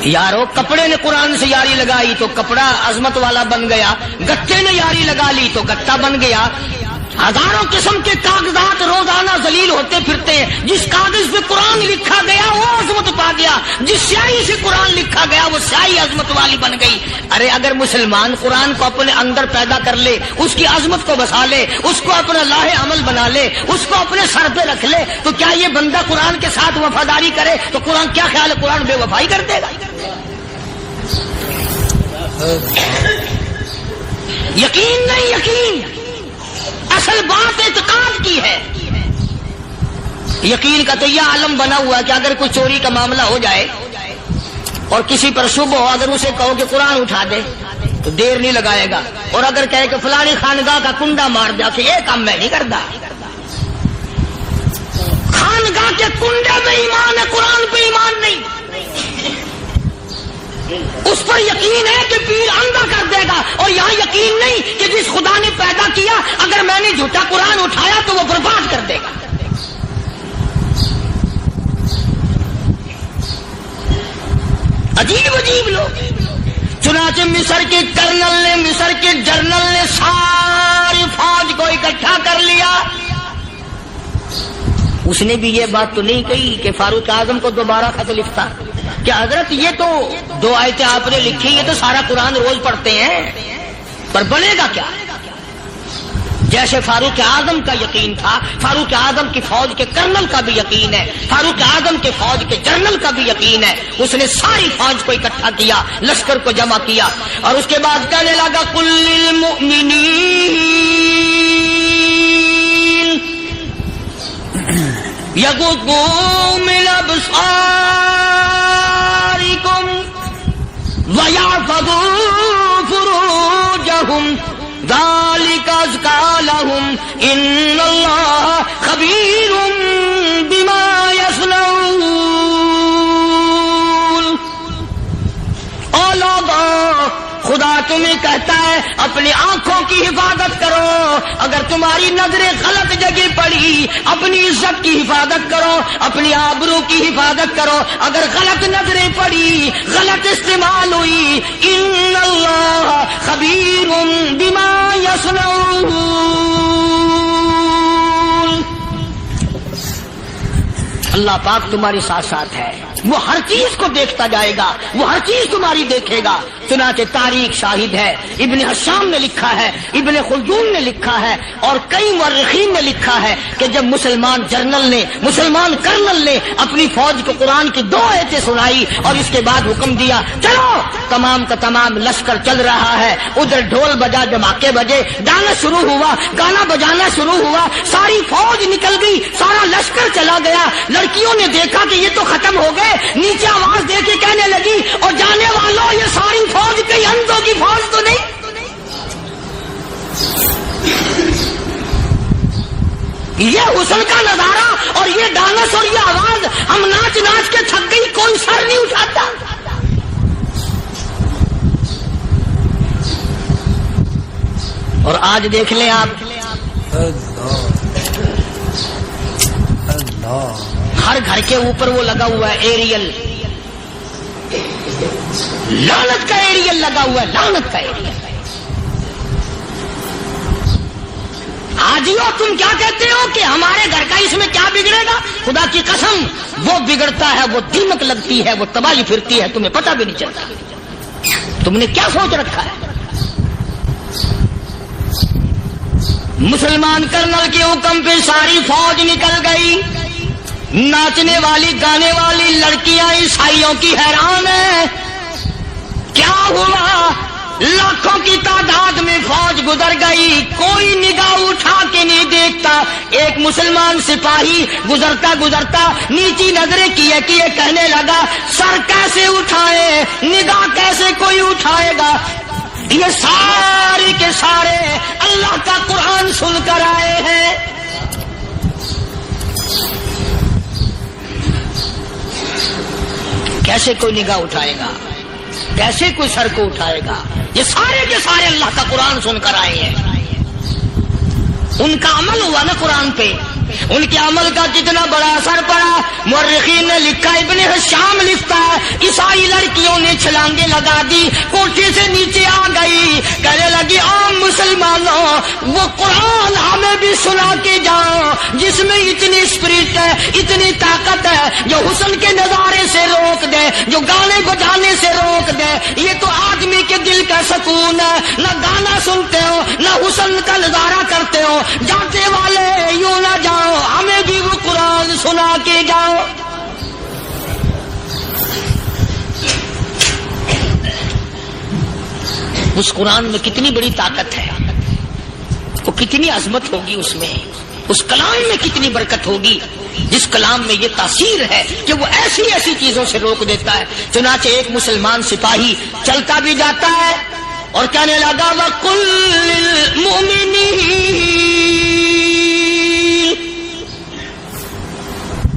یارو کپڑے نے قرآن سے یاری لگائی تو کپڑا عظمت والا بن گیا، گتے نے یاری لگا لی تو گتا بن گیا۔ ہزاروں قسم کے کاغذات روزانہ ذلیل ہوتے پھرتے ہیں. جس کاغذ پہ قرآن لکھا گیا وہ عظمت پا گیا, جس سیاہی سے قرآن لکھا گیا وہ سیاہی عظمت والی بن گئی. ارے اگر مسلمان قرآن کو اپنے اندر پیدا کر لے, اس کی عظمت کو بسا لے, اس کو اپنا لاہ عمل بنا لے, اس کو اپنے سر پہ رکھ لے, تو کیا یہ بندہ قرآن کے ساتھ وفاداری کرے تو قرآن کیا خیال ہے قرآن بے وفائی کر دے گا؟ یقین نہیں, یقین اصل بات اعتقاد کی ہے. یقین کا تو یہ عالم بنا ہوا کہ اگر کوئی چوری کا معاملہ ہو جائے اور کسی پر شبہ ہو, اگر اسے کہو کہ قرآن اٹھا دے تو دیر نہیں لگائے گا, اور اگر کہے کہ فلانی خانگاہ کا کنڈا مار دیا کہ یہ کام میں نہیں کرتا. خانگاہ کے کنڈے میں ایمان ہے, قرآن پہ ایمان نہیں. اس پر یقین ہے کہ پیر اندھا کر دے گا, اور یہاں یقین نہیں کہ جس خدا نے پیدا کیا اگر میں نے جھوٹا قرآن اٹھایا تو وہ برباد کر دے گا. عجیب عجیب لوگ. چنانچہ مصر کے کرنل نے, مصر کے جنرل نے ساری فوج کو اکٹھا کر لیا. اس نے بھی یہ بات تو نہیں کہی کہ فاروق اعظم کو دوبارہ خط لکھتا کہ حضرت یہ تو 2 آیتیں آپ نے لکھی, یہ تو سارا قرآن روز پڑھتے ہیں, پر بنے گا کیا؟ جیسے فاروق اعظم کا یقین تھا, فاروق اعظم کی فوج کے کرنل کا بھی یقین ہے, فاروق اعظم کے فوج کے جنرل کا بھی یقین ہے. اس نے ساری فوج کو اکٹھا کیا, لشکر کو جمع کیا, اور اس کے بعد کہنے لگا قل للمؤمنین یغضوا من ابصارکم ویحفظوا فروجہم ذالک ازکی لہم ان اللہ خبیر بما یصنعون. او لوگو, خدا تمہیں کہتا ہے اپنی آنکھوں کی حفاظت کرو. اگر تمہاری نظریں غلط جگہ پڑی, اپنی عزت کی حفاظت کرو, اپنی آبرو کی حفاظت کرو. اگر غلط نظریں پڑی, غلط استعمال ہوئی, ان اللہ خبیر بما یصنعون. اللہ پاک تمہاری ساتھ ساتھ ہے, وہ ہر چیز کو دیکھتا جائے گا, وہ ہر چیز تمہاری دیکھے گا. چنانچہ تاریخ شاہد ہے, ابن حشام نے لکھا ہے, ابن خلدون نے لکھا ہے, اور کئی مورخین نے لکھا ہے کہ جب مسلمان جنرل نے, مسلمان کرنل نے اپنی فوج کو قرآن کی 2 آیتیں سنائی اور اس کے بعد حکم دیا چلو, تمام کا تمام لشکر چل رہا ہے. ادھر ڈھول بجا, دھماکے بجے, گانا شروع ہوا, گانا بجانا شروع ہوا, ساری فوج نکل گئی, سارا لشکر چلا گیا. لڑکیوں نے دیکھا کہ یہ تو ختم ہو گئے, نیچے آواز دے کے کہنے لگی اور جانے والوں یہ ساری فوج کئی اندھوں کی فوج تو نہیں. یہ حسن کا نظارہ اور یہ ڈانس اور یہ آواز, ہم ناچ ناچ کے تھک گئی, کوئی سر نہیں اٹھاتا. اور آج دیکھ لیں آپ, ہر گھر کے اوپر وہ لگا ہوا ہے ایریل, لعنت کا ایریل لگا ہوا ہے, لعنت کا ایریل. حاجیو تم کیا کہتے ہو کہ ہمارے گھر کا اس میں کیا بگڑے گا؟ خدا کی قسم وہ بگڑتا ہے, وہ دیمک لگتی ہے, وہ تباہی پھرتی ہے, تمہیں پتہ بھی نہیں چلتا. تم نے کیا سوچ رکھا ہے؟ مسلمان کرنل کے حکم پہ ساری فوج نکل گئی. ناچنے والی گانے والی لڑکیاں عیسائیوں کی حیران ہیں. کیا ہوا؟ لاکھوں کی تعداد میں فوج گزر گئی, کوئی نگاہ اٹھا کے نہیں دیکھتا. ایک مسلمان سپاہی گزرتا گزرتا نیچی نظریں کیے کہنے لگا سر کیسے اٹھائے, نگاہ کیسے کوئی اٹھائے گا؟ یہ سارے کے سارے اللہ کا قرآن سن کر آئے ہیں. کیسے کوئی نگاہ اٹھائے گا, کیسے کوئی سر کو اٹھائے گا؟ یہ سارے کے سارے اللہ کا قرآن سن کر آئے ہیں. ان کا عمل ہوا نا قرآن پہ, ان کے عمل کا کتنا بڑا اثر پڑا۔ مورخین نے لکھا، ابن حشام لکھتا ہے، عیسائی لڑکیوں نے چھلانگے لگا دی، کوٹھی سے نیچے آ گئی، کہنے لگی عام مسلمانوں وہ قرآن ہمیں بھی سنا کے جاؤ جس میں اتنی اسپرٹ ہے، اتنی طاقت ہے، جو حسن کے نظارے سے روک دے، جو گانے بجانے سے روک دے۔ یہ تو آدمی کے دل کا سکون ہے، نہ گانا سنتے ہو نہ حسن کا نظارہ کرتے ہو، جاتے والے یوں نہ جاؤ، ہمیں بھی وہ قرآن سنا کے جاؤ۔ اس قرآن میں کتنی بڑی طاقت ہے، وہ کتنی عظمت ہوگی، اس میں اس کلام میں کتنی برکت ہوگی، جس کلام میں یہ تاثیر ہے کہ وہ ایسی ایسی چیزوں سے روک دیتا ہے۔ چنانچہ ایک مسلمان سپاہی چلتا بھی جاتا ہے اور کہنے لگا وَقُلْ لِلْمُؤْمِنِينَ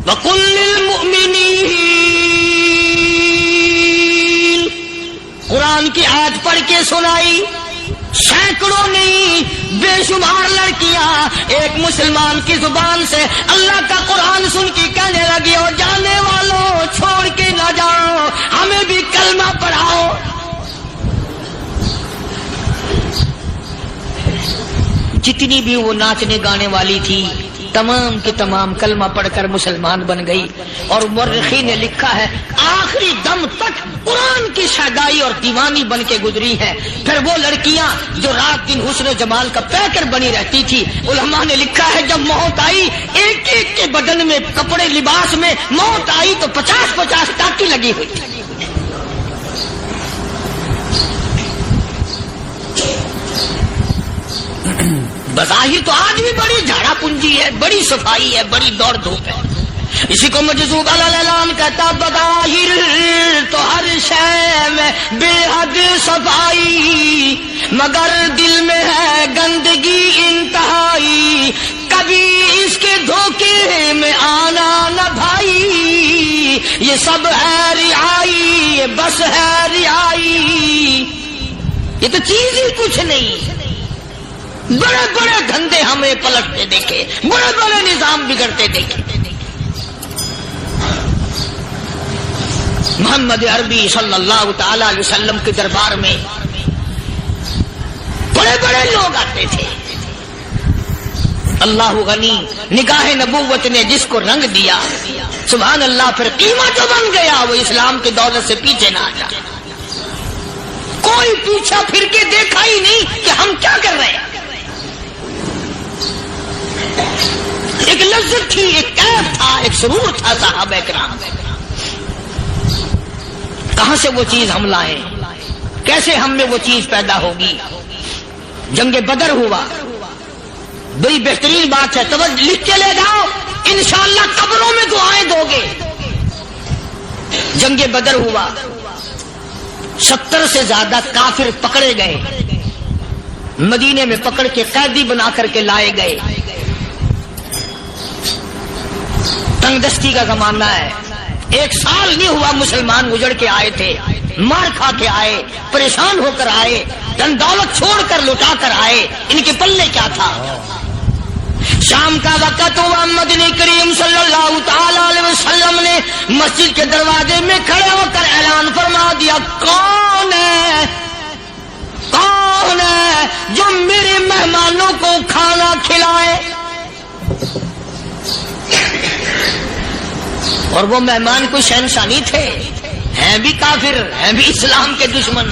وَقُلْ لِلْمُؤْمِنِينَ، قرآن کی آیت پڑھ کے سنائی، سینکڑوں نہیں بے شمار لڑکیاں ایک مسلمان کی زبان سے اللہ کا قرآن سن کے کہنے لگی، اور جانے والوں چھوڑ کے نہ جاؤ، ہمیں بھی کلمہ پڑھاؤ۔ جتنی بھی وہ ناچنے گانے والی تھی تمام کی تمام کلمہ پڑھ کر مسلمان بن گئی، اور مورخین نے لکھا ہے آخری دم تک قرآن کی شیدائی اور دیوانی بن کے گزری ہے۔ پھر وہ لڑکیاں جو رات دن حسن و جمال کا پیکر بنی رہتی تھی، علماء نے لکھا ہے جب موت آئی ایک ایک کے بدن میں کپڑے لباس میں موت آئی تو 50-50 ٹاکی لگی ہوئی تھی۔ بظاہر تو آج بھی بڑی جھاڑا پنجی ہے، بڑی صفائی ہے، بڑی دوڑ دھوپ ہے۔ اسی کو مجذوب الاعلان کہتا، بظاہر تو ہر شے میں بے حد صفائی، مگر دل میں ہے گندگی انتہائی، کبھی اس کے دھوکے میں آنا نہ بھائی، یہ سب ہے رعائی، یہ بس ہے رعائی، یہ تو چیز ہی کچھ نہیں۔ بڑے بڑے دھندے ہمیں پلٹتے دیکھے، بڑے بڑے نظام بگڑتے دیکھے۔ محمد عربی صلی اللہ تعالی علیہ وسلم کے دربار میں بڑے بڑے لوگ آتے تھے۔ اللہ غنی، نگاہ نبوت نے جس کو رنگ دیا، سبحان اللہ، پھر قیمت جو بن گیا وہ اسلام کی دولت سے پیچھے نہ ہٹا۔ کوئی پیچھا پھر کے دیکھا ہی نہیں کہ ہم کیا کر رہے ہیں۔ ایک لذت تھی، ایک کیف تھا، ایک سرور تھا صحابہ کرام۔ کہاں سے وہ چیز ہم لائیں، کیسے ہم میں وہ چیز پیدا ہوگی؟ جنگ بدر ہوا، بڑی بہترین بات ہے، توجہ لکھ کے لے جاؤ، انشاءاللہ قبروں میں دعائیں دو گے۔ جنگ بدر ہوا، 70 سے زیادہ کافر پکڑے گئے، مدینے میں پکڑ کے قیدی بنا کر کے لائے گئے۔ تنگ دستی کا زمانہ ہے، 1 سال نہیں ہوا مسلمان گزر کے آئے تھے، مار کھا کے آئے، پریشان ہو کر آئے، دن دولت چھوڑ کر لٹا کر آئے، ان کے پلے کیا تھا؟ شام کا وقت ہوا، مدنی کریم صلی اللہ تعالی علیہ وسلم نے مسجد کے دروازے میں کھڑے ہو کر اعلان فرما دیا، کون ہے جو میرے مہمانوں کو کھانا کھلائے؟ اور وہ مہمان کوئی شہنشاہ نہیں تھے، ہیں بھی کافر، ہیں بھی اسلام کے دشمن،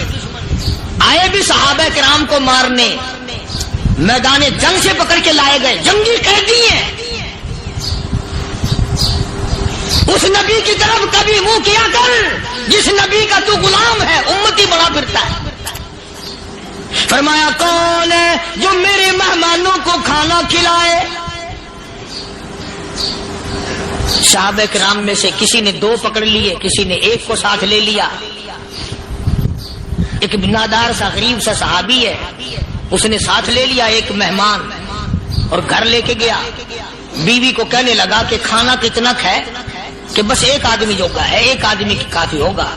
آئے بھی صحابہ کرام کو مارنے، میدان جنگ سے پکڑ کے لائے گئے، جنگی قیدی ہیں۔ اس نبی کی طرف کبھی منہ کیا کر جس نبی کا تو غلام ہے، امتی بڑا پھرتا ہے۔ فرمایا کون ہے جو میرے مہمانوں کو کھانا کھلائے؟ صحابہ کرام میں سے کسی نے 2 پکڑ لیے، کسی نے 1 کو ساتھ لے لیا۔ ایک بنادار سا غریب سا صحابی ہے، اس نے ساتھ لے لیا ایک مہمان اور گھر لے کے گیا۔ بیوی کو کہنے لگا کہ کھانا کتنا ہے؟ کہ بس 1 آدمی جوگا ہے، 1 آدمی کی کافی ہوگا۔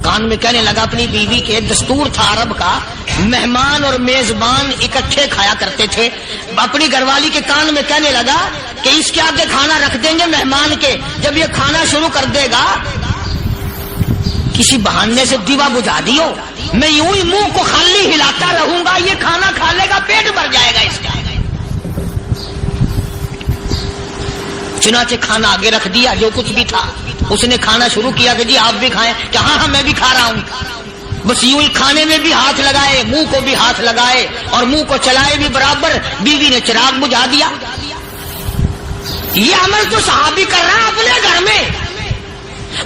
کان میں کہنے لگا اپنی بیوی کے، دستور تھا عرب کا مہمان اور میزبان اکٹھے کھایا کرتے تھے. اپنی گھر والی کے کان میں کہنے لگا کہ اس کے آگے کھانا رکھ دیں گے مہمان کے, جب یہ کھانا شروع کر دے گا کسی بہانے سے دیوا بجھا دیو, میں یوں ہی منہ کو خالی ہلاتا رہوں گا, یہ کھانا کھا لے گا, پیٹ بھر جائے گا اس کا. چنانچہ کھانا آگے رکھ دیا, جو کچھ بھی تھا. اس نے کھانا شروع کیا کہ جی آپ بھی کھائیں, کہ ہاں میں بھی کھا رہا ہوں. بس یوں ہی کھانے میں بھی ہاتھ لگائے, منہ کو بھی ہاتھ لگائے اور منہ کو چلائے بھی برابر. بیوی نے چراغ بجھا دیا. یہ عمل تو صحابی کر رہا ہے اپنے گھر میں.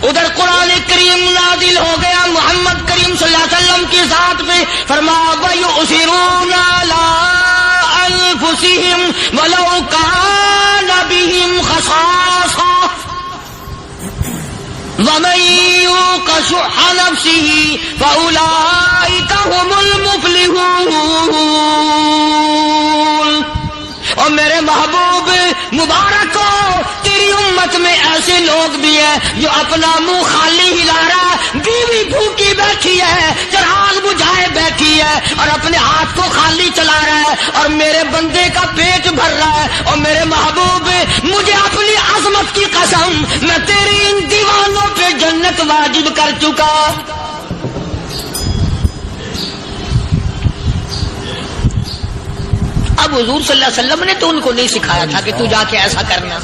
ادھر قرآن کریم نازل ہو گیا محمد کریم صلی اللہ علیہ وسلم کی ذات پہ, فرمایا وَيُؤْثِرُونَ عَلَىٰ أَنفُسِهِمْ وَلَوْ كَانَ بِهِمْ خَصَاصَةٌ وَمَن يُوقَ شُحَّ نَفْسِهِ فَأُولَٰئِكَ هُمُ الْمُفْلِحُونَ. اور میرے محبوب مبارک ہو, تیری امت میں ایسے لوگ بھی ہیں جو اپنا منہ خالی ہلا رہا ہے, بیوی بھوکی بیٹھی ہے, چراغ بجھائے بیٹھی ہے اور اپنے ہاتھ کو خالی چلا رہا ہے, اور میرے بندے کا پیٹ بھر رہا ہے. اور میرے محبوب مجھے اپنی عظمت کی قسم, میں تیری ان دیوانوں پہ جنت واجب کر چکا. اب حضور صلی اللہ علیہ وسلم نے تو ان کو نہیں سکھایا تھا کہ تو جا کے ایسا کرنا,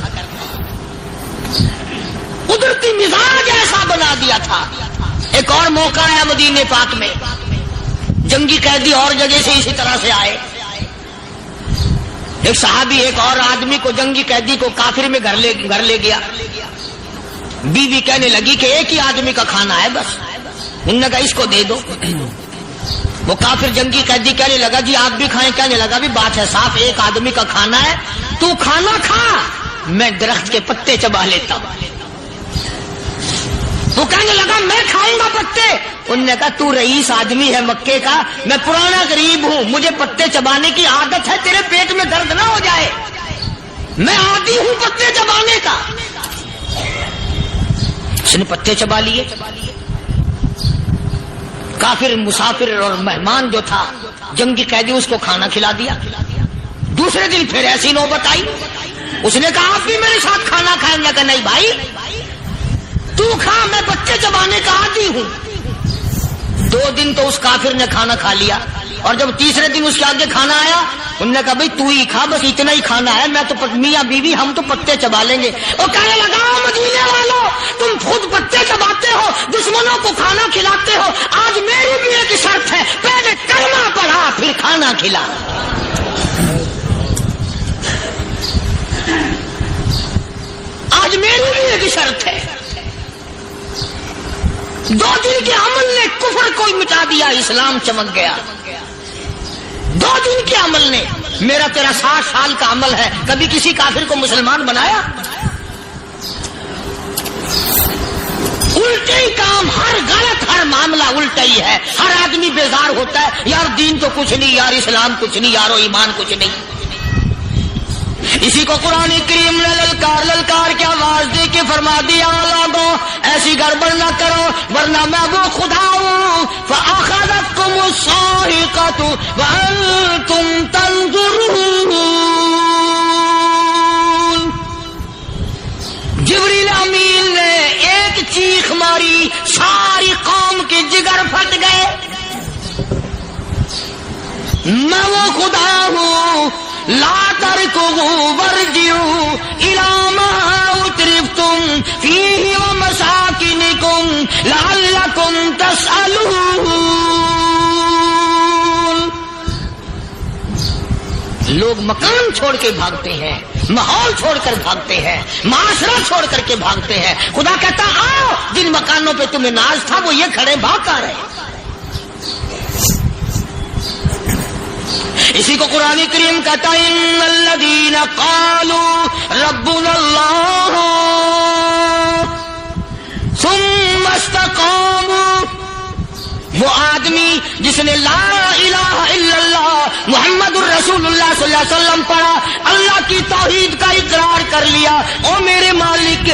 قدرتی مزاج ایسا بنا دیا تھا. ایک اور موقع آیا مدینے پاک میں, جنگی قیدی اور جگہ سے اسی طرح سے آئے. ایک صحابی ایک اور آدمی کو, جنگی قیدی کو کافر میں گھر لے گیا. بیوی کہنے لگی کہ ایک ہی آدمی کا کھانا ہے بس. انہوں نے کہا اس کو دے دو. وہ کافر جنگی قیدی کہنے لگا جی آپ بھی کھائیں. کہنے لگا بھی بات ہے صاف, ایک آدمی کا کھانا ہے, تو کھانا کھا, میں درخت کے پتے چبا لیتا ہوں. وہ کہنے لگا میں کھاؤں گا پتے. انہوں نے کہا تو رئیس آدمی ہے مکے کا, میں پرانا غریب ہوں, مجھے پتے چبانے کی عادت ہے, تیرے پیٹ میں درد نہ ہو جائے, میں عادی ہوں پتے چبانے کا. اس نے پتے چبا لیے. کافر مسافر اور مہمان جو تھا جنگی قیدی, اس کو کھانا کھلا دیا. دوسرے دن پھر ایسی نوبت آئی. اس نے کہا آپ بھی میرے ساتھ کھانا کھائیں گے؟ کہ نہیں بھائی تو کھا, میں بچے چبانے کا عادی ہوں. 2 دن تو اس کافر نے کھانا کھا لیا, اور جب تیسرے دن اس کے آگے کھانا آیا, انہوں نے کہا بھائی تو ہی کھا, بس اتنا ہی کھانا ہے, میں تو میاں بیوی ہم تو پتے چبا لیں گے. اور کہنے لگا مدینے والوں, تم خود پتے چباتے ہو, دشمنوں کو کھانا کھلاتے ہو, آج میری بھی ایک شرط ہے, پہلے کلمہ پڑھا پھر کھانا کھلا. آج میری بھی ایک شرط ہے. 2 دن کے عمل نے کفر کو مٹا دیا, اسلام چمک گیا. 2 دن کے عمل نے, میرا تیرا 60 سال کا عمل ہے, کبھی کسی کافر کو مسلمان بنایا؟ الٹے ہی کام, ہر غلط, ہر معاملہ الٹا ہی ہے. ہر آدمی بیزار ہوتا ہے, یار دین تو کچھ نہیں, یار اسلام کچھ نہیں, یارو ایمان کچھ نہیں. اسی کو قرآن کریم نے للکار کے آواز دے کے فرما دیا, لوگوں ایسی گڑبڑ نہ کرو ورنہ میں وہ خدا ہوں. فَأَخَذَتْكُمُ الصَّاعِقَةُ وَأَنْتُمْ تَنظُرُونَ. جبریل امین نے ایک چیخ ماری, ساری قوم کے جگر پھٹ گئے. میں وہ خدا ہوں, لا تركضوا وارجعوا إلى ما أترفتم فيه ومساكنكم لعلكم تسألون. لوگ مکان چھوڑ کے بھاگتے ہیں, ماحول چھوڑ کر بھاگتے ہیں, معاشرہ چھوڑ کر کے بھاگتے ہیں. خدا کہتا آؤ, جن مکانوں پہ تمہیں ناز تھا وہ یہ کھڑے بھاگ کر رہے. اسی کو قرآن کریم کہتا ہے ان الذین قالوا ربنا اللہ ثم استقاموا. وہ آدمی جس نے لا الہ الا اللہ محمد الرسول اللہ صلی اللہ علیہ وسلم پڑھا, اللہ کی توحید کا اقرار کر لیا, او میرے مالک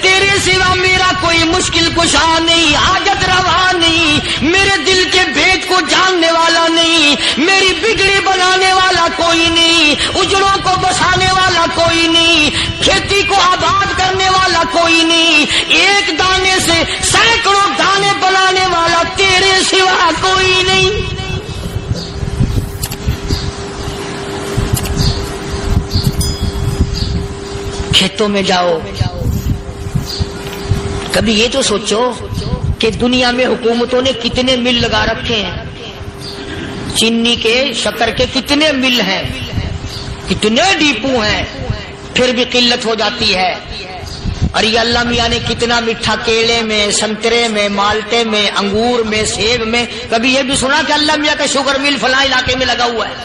تیرے سوا میرا کوئی مشکل کشا نہیں, حاجت روا نہیں, میرے دل کے بھید کو کو جاننے والا نہیں، میری بگڑی بنانے والا کوئی نہیں، اجڑوں کو بسانے والا کوئی نہیں، کھیتی کو آباد کرنے والا کوئی نہیں، ایک دانے سے سینکڑوں دانے بنانے والا تیرے سوا کوئی نہیں۔ کھیتوں میں جاؤ، کبھی یہ تو سوچو کہ دنیا میں حکومتوں نے کتنے مل لگا رکھے ہیں، چینی کے، شکر کے کتنے مل ہیں، کتنے ڈیپو ہیں، پھر بھی قلت ہو جاتی ہے۔ اور یہ اللہ میاں نے کتنا میٹھا کیلے میں، سنترے میں، مالٹے میں، انگور میں، سیب میں، کبھی یہ بھی سنا کہ اللہ میاں کا شوگر مل فلاں علاقے میں لگا ہوا ہے؟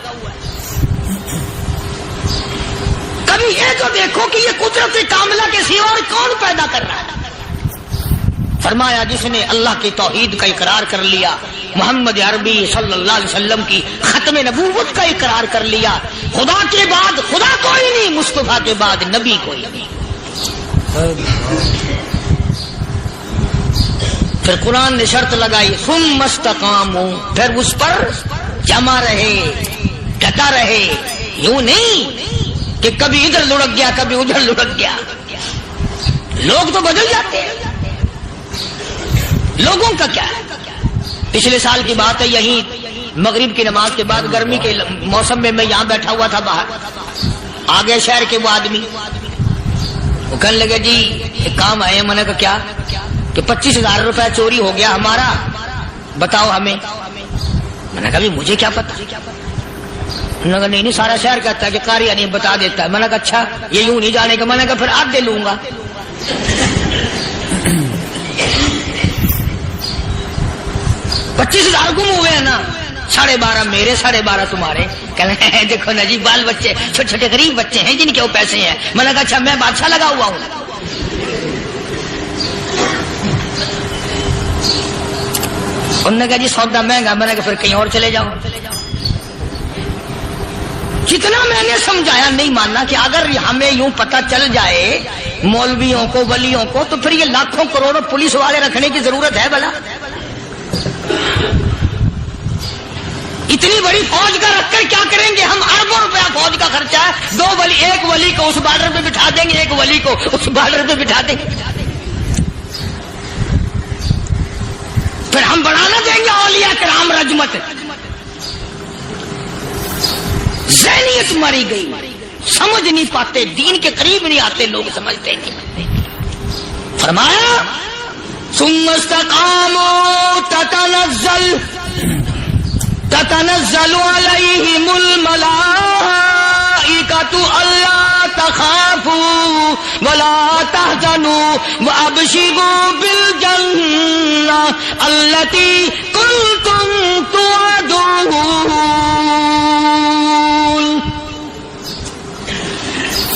کبھی یہ تو دیکھو کہ یہ قدرت کاملہ کے سوا اور کون پیدا کر رہا ہے؟ فرمایا جس نے اللہ کی توحید کا اقرار کر لیا، محمد عربی صلی اللہ علیہ وسلم کی ختم نبوت کا اقرار کر لیا، خدا کے بعد خدا کوئی نہیں، مصطفیٰ کے بعد نبی کوئی نہیں۔ پھر قرآن نے شرط لگائی ثم استقاموا، پھر اس پر جمع رہے، ڈٹا رہے، یوں نہیں کہ کبھی ادھر لڑک گیا کبھی ادھر لڑک گیا۔ لوگ تو بدل جاتے ہیں، لوگوں کا کیا ہے؟ پچھلے سال کی بات ہے، یہیں مغرب کی نماز کے بعد گرمی کے موسم میں میں یہاں بیٹھا ہوا تھا باہر، آگے شہر کے وہ آدمی، وہ کہنے لگے جی ایک کام آئے، میں نے کہا کیا؟ کہ 25,000 روپے چوری ہو گیا ہمارا، بتاؤ ہمیں۔ میں نے کہا بھی مجھے کیا پتا؟ انہوں نے کہا نہیں سارا شہر کہتا ہے کہ قاری نہیں بتا دیتا ہے۔ میں نے کہا اچھا یہ یوں نہیں جانے کا؟ میں نے کہا پھر آدھے لوں گا۔ 25,000 گم ہوئے ہیں نا، 12.5 میرے، 12.5 تمہارے۔ کہنے ہیں دیکھو نا جی بال بچے چھوٹے چھوٹے غریب بچے ہیں جن کے وہ پیسے ہیں۔ میں نے کہا اچھا میں بادشاہ لگا ہوا ہوں؟ انہوں نے کہا جی سودا مہنگا۔ میں نے کہا پھر کہیں اور چلے جاؤ۔ کتنا میں نے سمجھایا نہیں ماننا کہ اگر ہمیں یوں پتہ چل جائے مولویوں کو، ولیوں کو، تو پھر یہ لاکھوں کروڑوں پولیس والے رکھنے کی ضرورت ہے بھلا؟ اتنی بڑی فوج کا رکھ کر کیا کریں گے ہم؟ اربوں روپیہ فوج کا خرچہ ہے، ایک ولی کو اس بارڈر پہ بٹھا دیں گے، ایک ولی کو اس بارڈر پہ بٹھا دیں گے، پھر ہم بڑھانا دیں گے اولیاء کرام رجمت۔ ذہنیت ماری گئی، سمجھ نہیں پاتے، دین کے قریب نہیں آتے لوگ، سمجھتے نہیں۔ فرمایا ثم استقاموا تتنزل علیہم الملائکۃ الا تخافوا ولا تحزنوا وابشروا بالجنہ التی کنتم توعدون۔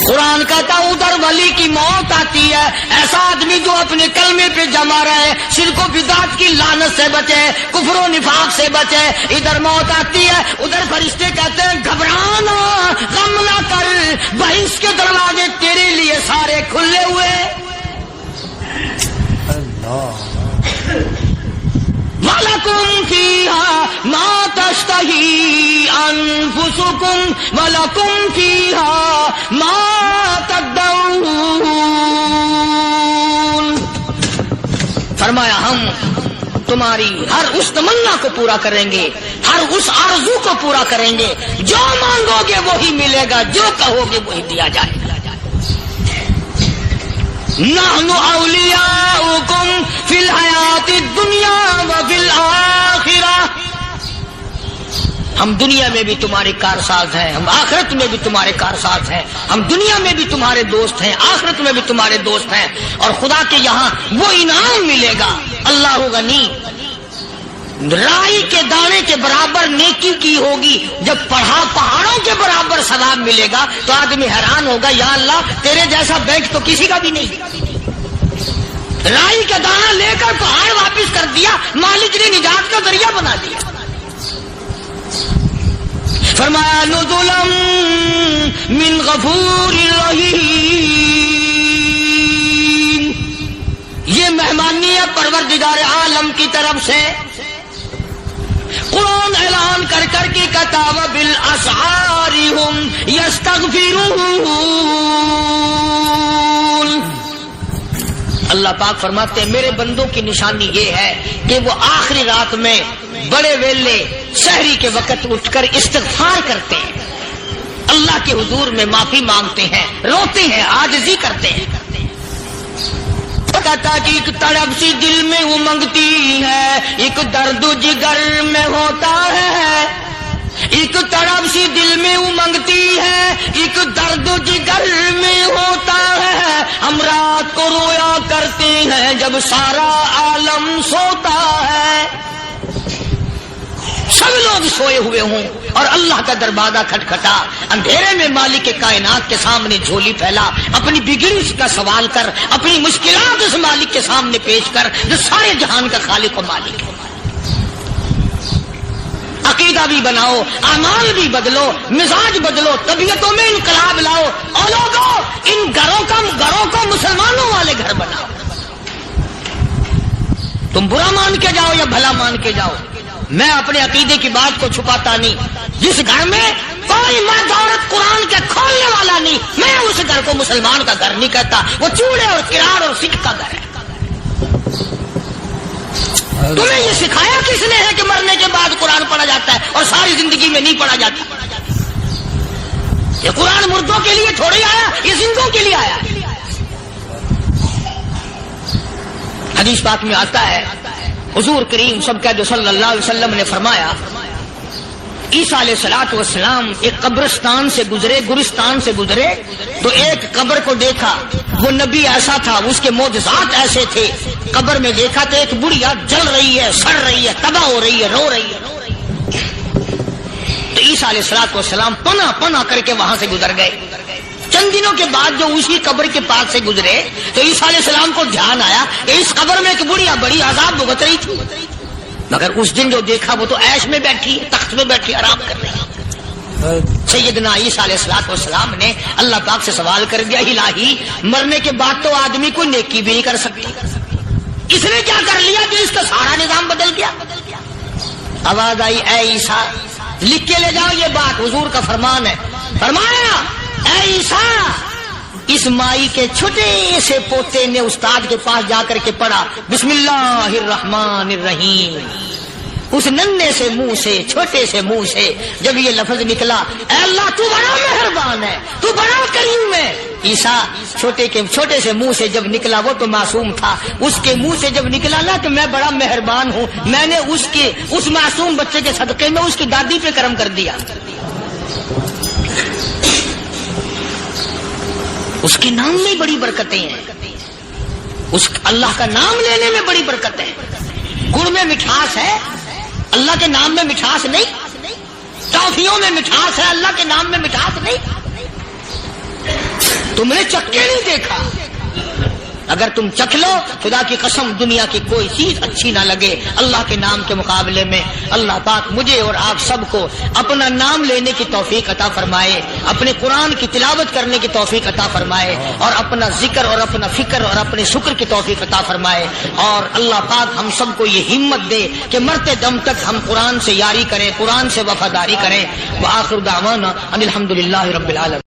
قرآن کہتا ہے ادھر ولی کی موت آتی ہے، ایسا آدمی جو اپنے کلمے پہ جمع رہے، شرک و بدعت کی لعنت سے بچے، کفر و نفاق سے بچے۔ ادھر موت آتی ہے، ادھر فرشتے کہتے ہیں گھبرانا، غم نہ کر، بہشت کے دروازے تیرے لیے سارے کھلے ہوئے۔ وَلَكُمْ فِيهَا مَا تَشْتَهِي أَنفُسُكُمْ وَلَكُمْ فِيهَا مَا تَدَّعُونَ۔ فرمایا ہم تمہاری ہر اس تمنا کو پورا کریں گے، ہر اس آرزو کو پورا کریں گے، جو مانگو گے وہی ملے گا، جو کہو گے وہی دیا جائے گا۔ نحن اولیاؤکم فی الحیات الدنیا وفی الآخرہ، ہم دنیا میں بھی تمہارے کارساز ہیں، ہم آخرت میں بھی تمہارے کارساز ہیں، ہم دنیا میں بھی تمہارے دوست ہیں، آخرت میں بھی تمہارے دوست ہیں، اور خدا کے یہاں وہ انعام ملے گا۔ اللہ غنی، رائی کے دانے کے برابر نیکی کی ہوگی، جب پہاڑوں کے برابر ثواب ملے گا تو آدمی حیران ہوگا، یا اللہ تیرے جیسا بینک تو کسی کا بھی نہیں۔ رائی کا دانہ لے کر پہاڑ واپس کر دیا، مالک نے نجات کا ذریعہ بنا دیا۔ فرمایا نزلا من غفور رحیم، یہ مہمانی ہے پروردگار عالم کی طرف سے۔ قرآن فجر کی کتاب بالاسحار هم یستغفرون. اللہ پاک فرماتے ہیں میرے بندوں کی نشانی یہ ہے کہ وہ آخری رات میں بڑے ویلے سحری کے وقت اٹھ کر استغفار کرتے ہیں, اللہ کے حضور میں معافی مانگتے ہیں, روتے ہیں, عاجزی کرتے ہیں. کہتا کہ ایک تڑپ سی دل میں امنگتی ہے, ایک درد جگر میں ہوتا ہے. ایک تڑپ سی دل میں امنگتی ہے, ایک درد جگر میں ہوتا ہے. ہم رات کو رویا کرتے ہیں جب سارا عالم سوتا ہے. سب لوگ سوئے ہوئے ہوں اور اللہ کا دروازہ کھٹکھٹا, اندھیرے میں مالک کے کائنات کے سامنے جھولی پھیلا, اپنی بگڑی کا سوال کر, اپنی مشکلات اس مالک کے سامنے پیش کر جو سارے جہان کا خالق و مالک ہے. عقیدہ بھی بناؤ, اعمال بھی بدلو, مزاج بدلو, طبیعتوں میں انقلاب لاؤ, اور لوگوں ان گھروں کو مسلمانوں والے گھر بناؤ. تم برا مان کے جاؤ یا بھلا مان کے جاؤ, میں اپنے عقیدے کی بات کو چھپاتا نہیں. جس گھر میں کوئی مرد عورت قرآن کے کھولنے والا نہیں, میں اس گھر کو مسلمان کا گھر نہیں کہتا, وہ چوڑے اور کرار اور سکھ کا گھر ہے. تمہیں یہ سکھایا کس نے ہے کہ مرنے کے بعد قرآن پڑھا جاتا ہے اور ساری زندگی میں نہیں پڑھا جاتا؟ یہ قرآن مردوں کے لیے تھوڑی آیا, یہ زندوں کے لیے آیا. حدیث پاک میں آتا ہے حضور کریم سب کہہ دو صلی اللہ علیہ وسلم نے فرمایا عیسیٰ علیہ الصلوۃ والسلام ایک قبرستان سے گزرے, گورستان سے گزرے تو ایک قبر کو دیکھا. وہ نبی ایسا تھا, اس کے معجزات ایسے تھے. قبر میں دیکھا تو ایک بڑھیا جل رہی ہے, سڑ رہی ہے, تباہ ہو رہی ہے, رو رہی ہے. تو عیسیٰ علیہ الصلوۃ والسلام پناہ کر کے وہاں سے گزر گئے. چند دنوں کے بعد جو اسی قبر کے پاس سے گزرے تو عیسیٰ علیہ السلام کو دھیان آیا کہ اس قبر میں ایک بڑھیا بڑی عذاب بھگت رہی تھی, مگر اس دن جو دیکھا وہ تو عیش میں بیٹھی, تخت میں بیٹھی آرام کر رہی. سیدنا عیسیٰ علیہ السلام نے اللہ پاک سے سوال کر دیا, الہی مرنے کے بعد تو آدمی کوئی نیکی بھی نہیں کر سکتی, اس نے کیا کر لیا کہ اس کا سارا نظام بدل گیا. آواز آئی اے عیسیٰ لکھ کے لے جاؤ یہ بات, حضور کا فرمان ہے. فرمایا اے عیسیٰ اس مائی کے چھوٹے سے پوتے نے استاد کے پاس جا کر کے پڑھا بسم اللہ الرحمن الرحیم. اس ننھے سے منہ سے, چھوٹے سے منہ سے جب یہ لفظ نکلا اے اللہ تو بڑا مہربان ہے, تو بڑا کریم ہے. عیسیٰ چھوٹے سے منہ سے جب نکلا, وہ تو معصوم تھا, اس کے منہ سے جب نکلا نا کہ میں بڑا مہربان ہوں, میں نے اس معصوم بچے کے صدقے میں اس کی دادی پہ کرم کر دیا. اس کے نام میں بڑی برکتیں ہیں, اس اللہ کا نام لینے میں بڑی برکت ہے. گڑ میں مٹھاس ہے, اللہ کے نام میں مٹھاس نہیں. ٹافیوں میں مٹھاس ہے, اللہ کے نام میں مٹھاس نہیں. تم نے چکھ کے نہیں دیکھا, اگر تم چکھ لو خدا کی قسم دنیا کی کوئی چیز اچھی نہ لگے اللہ کے نام کے مقابلے میں. اللہ پاک مجھے اور آپ سب کو اپنا نام لینے کی توفیق عطا فرمائے, اپنے قرآن کی تلاوت کرنے کی توفیق عطا فرمائے, اور اپنا ذکر اور اپنا فکر اور اپنے شکر کی توفیق عطا فرمائے. اور اللہ پاک ہم سب کو یہ ہمت دے کہ مرتے دم تک ہم قرآن سے یاری کریں, قرآن سے وفاداری کریں. وآخر دعوانا ان الحمدللہ رب العالمین.